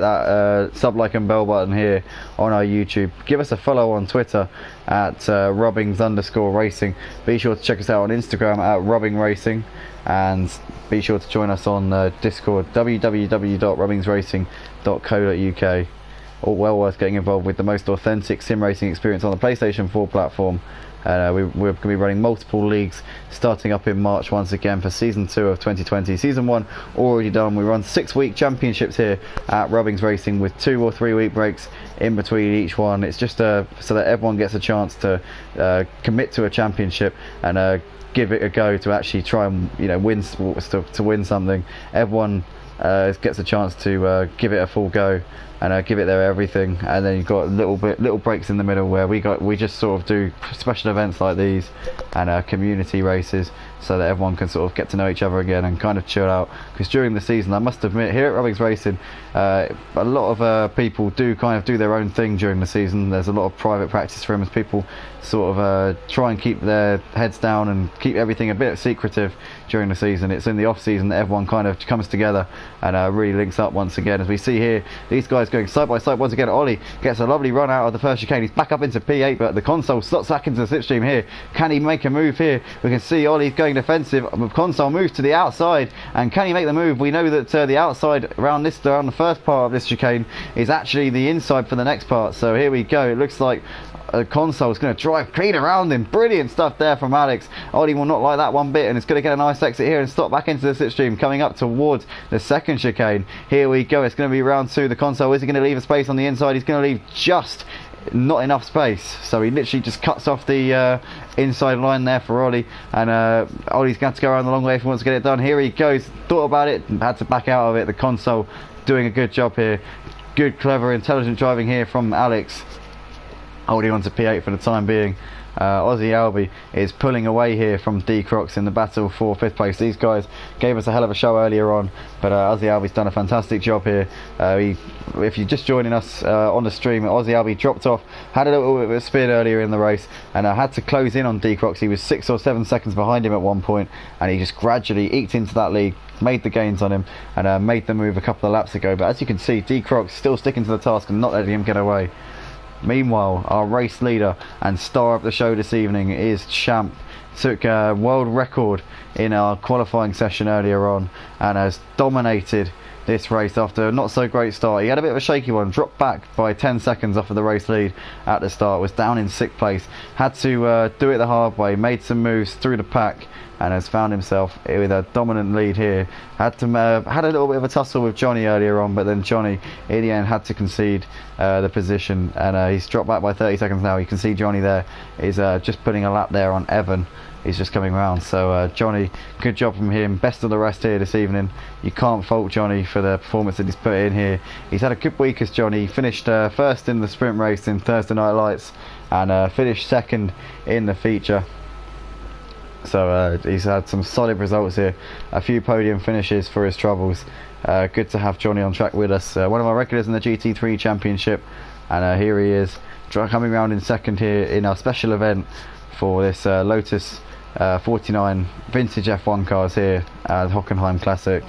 that sub, like and bell button here on our YouTube. Give us a follow on Twitter at Robbings_racing. Be sure to check us out on Instagram at Robbing Racing, and be sure to join us on Discord, www.robbingsracing.co.uk. All well worth getting involved with the most authentic sim racing experience on the PlayStation 4 platform. We're going to be running multiple leagues starting up in March once again for Season 2 of 2020. Season 1 already done. We run 6-week championships here at Robbings Racing with 2 or 3 week breaks in between each one. It's just so that everyone gets a chance to commit to a championship and give it a go to actually try and win to win something. Everyone gets a chance to give it a full go and give it their everything, and then you've got little breaks in the middle where we just sort of do special events like these and community races, so that everyone can sort of get to know each other again and kind of chill out. Because during the season, I must admit, here at Robbings Racing, a lot of people do kind of do their own thing during the season. There's a lot of private practice rooms. People sort of try and keep their heads down and keep everything a bit secretive during the season. It's in the off season that everyone kind of comes together and really links up once again. As we see here, these guys going side by side once again. Ollie gets a lovely run out of the first chicane. He's back up into P8, but the console slots back into the slipstream here. Can he make a move here? We can see Ollie's going defensive. The console moves to the outside, and can he make the move? We know that the outside around the first part of this chicane is actually the inside for the next part. So here we go. It looks like console is going to drive clean around him. Brilliant stuff there from Alex. Ollie will not like that one bit, and it's going to get a nice exit here and stop back into the slipstream, coming up towards the second chicane. Here we go. It's going to be round 2. The console, is he going to leave a space on the inside? He's going to leave just not enough space, so he literally just cuts off the inside line there for Ollie, and Ollie's going to go around the long way if he wants to get it done. Here he goes, thought about it and had to back out of it. The console doing a good job here. Good, clever, intelligent driving here from Alex, holding on to P8 for the time being. Aussie Albie is pulling away here from D-Crocs in the battle for 5th place. These guys gave us a hell of a show earlier on, but Aussie Albie's done a fantastic job here. If you're just joining us on the stream, Aussie Albie dropped off, had a little bit of a spin earlier in the race, and had to close in on D-Crocs. He was 6 or 7 seconds behind him at one point, and he just gradually eked into that lead, made the gains on him, and made the move a couple of laps ago. But as you can see, D-Crocs still sticking to the task and not letting him get away. Meanwhile, our race leader and star of the show this evening is Champ. Took a world record in our qualifying session earlier on and has dominated this race after a not so great start. He had a bit of a shaky one, dropped back by 10 seconds off of the race lead at the start, was down in 6th place, had to do it the hard way, made some moves through the pack, and has found himself with a dominant lead here. Had a little bit of a tussle with Johnny earlier on, but then Johnny in the end had to concede the position, and he's dropped back by 30 seconds now. You can see Johnny there is just putting a lap there on Evan. He's just coming round. So Johnny, good job from him. Best of the rest here this evening. You can't fault Johnny for the performance that he's put in here. He's had a good week as Johnny. He finished first in the sprint race in Thursday Night Lights, and finished second in the feature. So he's had some solid results here, a few podium finishes for his troubles. Good to have Johnny on track with us. One of our regulars in the GT3 Championship, and here he is coming round in second here in our special event for this Lotus 49 vintage F1 cars here at Hockenheim Classic.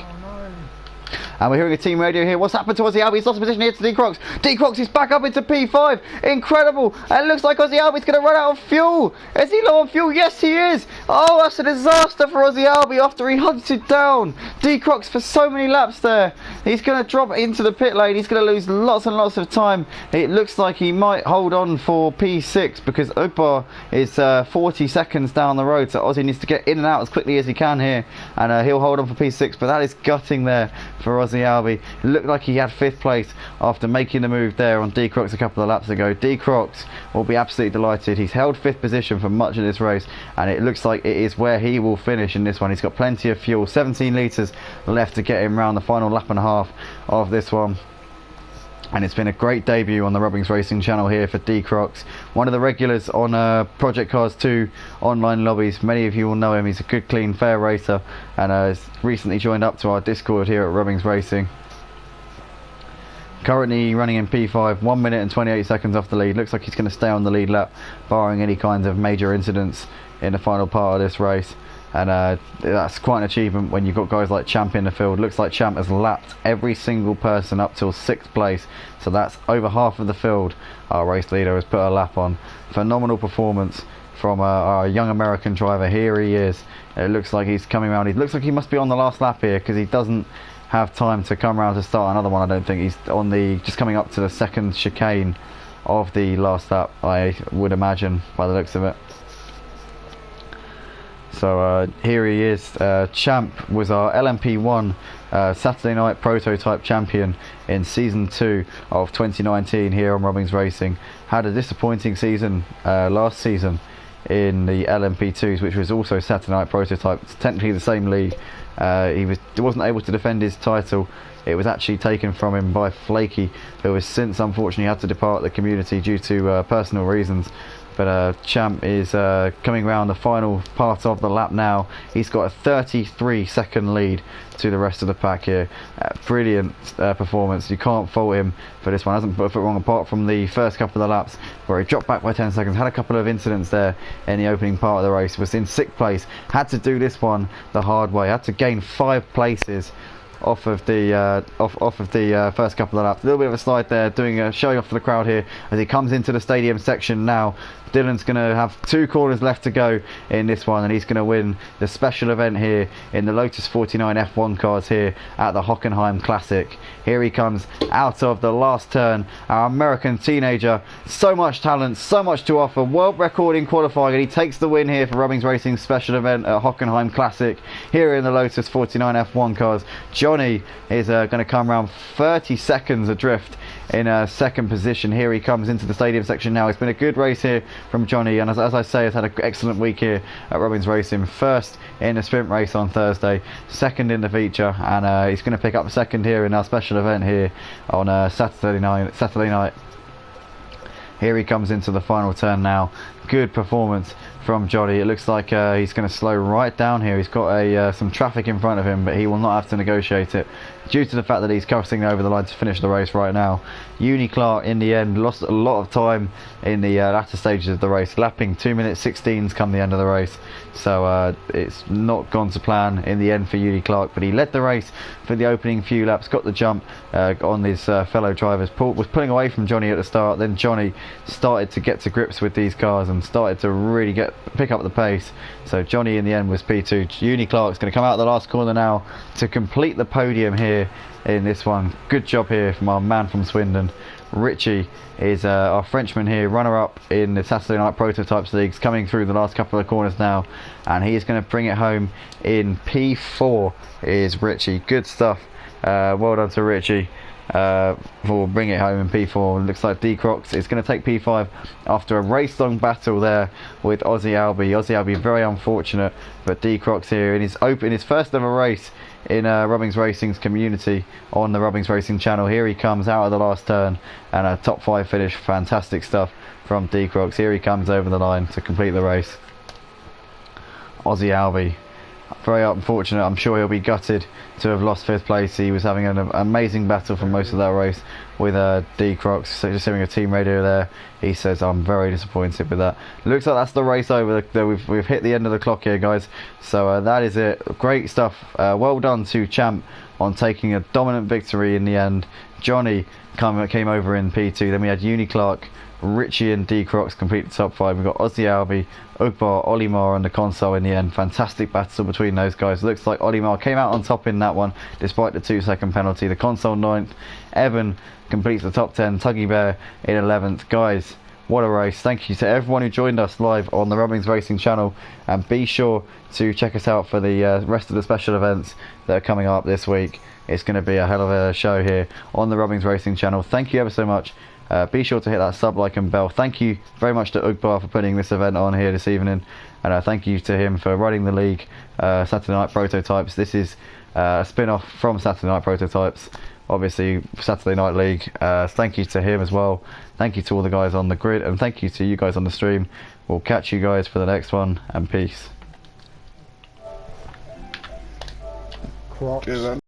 And we're hearing a team radio here. What's happened to Aussie Albie? He's lost position here to D-Crocs. D-Crocs is back up into P5. Incredible. And it looks like Aussie Albie's going to run out of fuel. Is he low on fuel? Yes, he is. Oh, that's a disaster for Aussie Albie after he hunted down D-Crocs for so many laps there. He's going to drop into the pit lane. He's going to lose lots and lots of time. It looks like he might hold on for P6 because Opa is 40 seconds down the road. So Aussie needs to get in and out as quickly as he can here. And he'll hold on for P6. But that is gutting there for Aussie Albie. It looked like he had 5th place after making the move there on D-Crocs a couple of laps ago. D-Crocs will be absolutely delighted. He's held 5th position for much of this race, and it looks like it is where he will finish in this one. He's got plenty of fuel, 17 litres left to get him round the final lap and a half of this one. And it's been a great debut on the Rubbings Racing channel here for D Crocs, one of the regulars on Project Cars 2 online lobbies. Many of you will know him. He's a good, clean, fair racer, and has recently joined up to our Discord here at Rubbings Racing. Currently running in P5, 1 minute and 28 seconds off the lead. Looks like he's going to stay on the lead lap, barring any kinds of major incidents in the final part of this race. And that's quite an achievement when you've got guys like Champ in the field. Looks like Champ has lapped every single person up till 6th place, so that's over half of the field our race leader has put a lap on. Phenomenal performance from our young American driver. Here he is. It looks like he's coming around. It looks like he must be on the last lap here, because he doesn't have time to come around to start another one. I don't think he's on the, just coming up to the second chicane of the last lap, I would imagine, by the looks of it. So here he is. Champ was our LMP1 Saturday night prototype champion in season 2 of 2019 here on Rubbings Racing. Had a disappointing season last season in the LMP2s, which was also Saturday night prototype. It's technically the same league. He wasn't able to defend his title. It was actually taken from him by Flaky, who has since unfortunately had to depart the community due to personal reasons. But Champ is coming around the final part of the lap now. He's got a 33-second lead to the rest of the pack here. Brilliant performance. You can't fault him for this one. Hasn't put a foot wrong, apart from the first couple of laps where he dropped back by 10 seconds. Had a couple of incidents there in the opening part of the race. Was in 6th place. Had to do this one the hard way. Had to gain 5 places off of the first couple of laps. A little bit of a slide there, showing off to the crowd here as he comes into the stadium section now. Dylan's going to have 2 corners left to go in this one, and he's going to win the special event here in the Lotus 49 F1 cars here at the Hockenheim Classic. Here he comes out of the last turn, our American teenager. So much talent, so much to offer. World record in qualifying, and he takes the win here for Rubbings Racing's special event at Hockenheim Classic here in the Lotus 49 F1 cars. Johnny is going to come around 30 seconds adrift in 2nd position. Here he comes into the stadium section now. It's been a good race here from Johnny, and as I say, has had an excellent week here at Rubbings Racing. 1st in the sprint race on Thursday, 2nd in the feature, and he's going to pick up 2nd here in our special event here on Saturday night. Here he comes into the final turn now. Good performance from Johnny. It looks like he's going to slow right down here. He's got some traffic in front of him, but he will not have to negotiate it due to the fact that he's crossing over the line to finish the race right now. Uni Clark in the end lost a lot of time in the latter stages of the race, lapping 2 minutes 16s come the end of the race. So it's not gone to plan in the end for Uni Clark, but he led the race for the opening few laps, got the jump on his fellow drivers. Paul was pulling away from Johnny at the start, then Johnny started to get to grips with these cars and started to really pick up the pace. So Johnny in the end was P2. Uni Clark's going to come out of the last corner now to complete the podium here in this one. Good job here from our man from Swindon. Richie is our Frenchman here, runner-up in the Saturday Night Prototypes Leagues, coming through the last couple of corners now, and he is going to bring it home in P4 is Richie. Good stuff. Well done to Richie for bringing it home in P4. Looks like D Crocs is going to take P5 after a race-long battle there with Aussie Albie. Very unfortunate, but D Crocs here in his first ever race in Rubbings Racing's community on the Rubbings Racing channel. Here he comes out of the last turn, and a top 5 finish. Fantastic stuff from D Crocs. Here he comes over the line to complete the race. Aussie Albie, very unfortunate. I'm sure he'll be gutted to have lost 5th place. He was having an amazing battle for most of that race with D Crocs. So just hearing a team radio there, he says, I'm very disappointed with that. Looks like that's the race over. We've hit the end of the clock here, guys. So that is it. Great stuff. Well done to Champ on taking a dominant victory in the end. Johnny came over in P2. Then we had Uni Clark, Richie and D Crocs complete the top 5. We've got Aussie Albie, Ugbar, Olimar on the console in the end. Fantastic battle between those guys. Looks like Olimar came out on top in that one despite the 2-second penalty. The console 9th. Evan completes the top 10. Tuggy Bear in 11th. Guys, what a race. Thank you to everyone who joined us live on the Rubbings Racing channel, and be sure to check us out for the rest of the special events that are coming up this week. It's going to be a hell of a show here on the Rubbings Racing channel. Thank you ever so much. Be sure to hit that sub, like and bell. Thank you very much to Ugbar for putting this event on here this evening, and thank you to him for running the league Saturday Night Prototypes. This is a spin-off from Saturday Night Prototypes obviously Saturday Night League. Thank you to him as well. Thank you to all the guys on the grid, and thank you to you guys on the stream. We'll catch you guys for the next one, and peace. Cheers,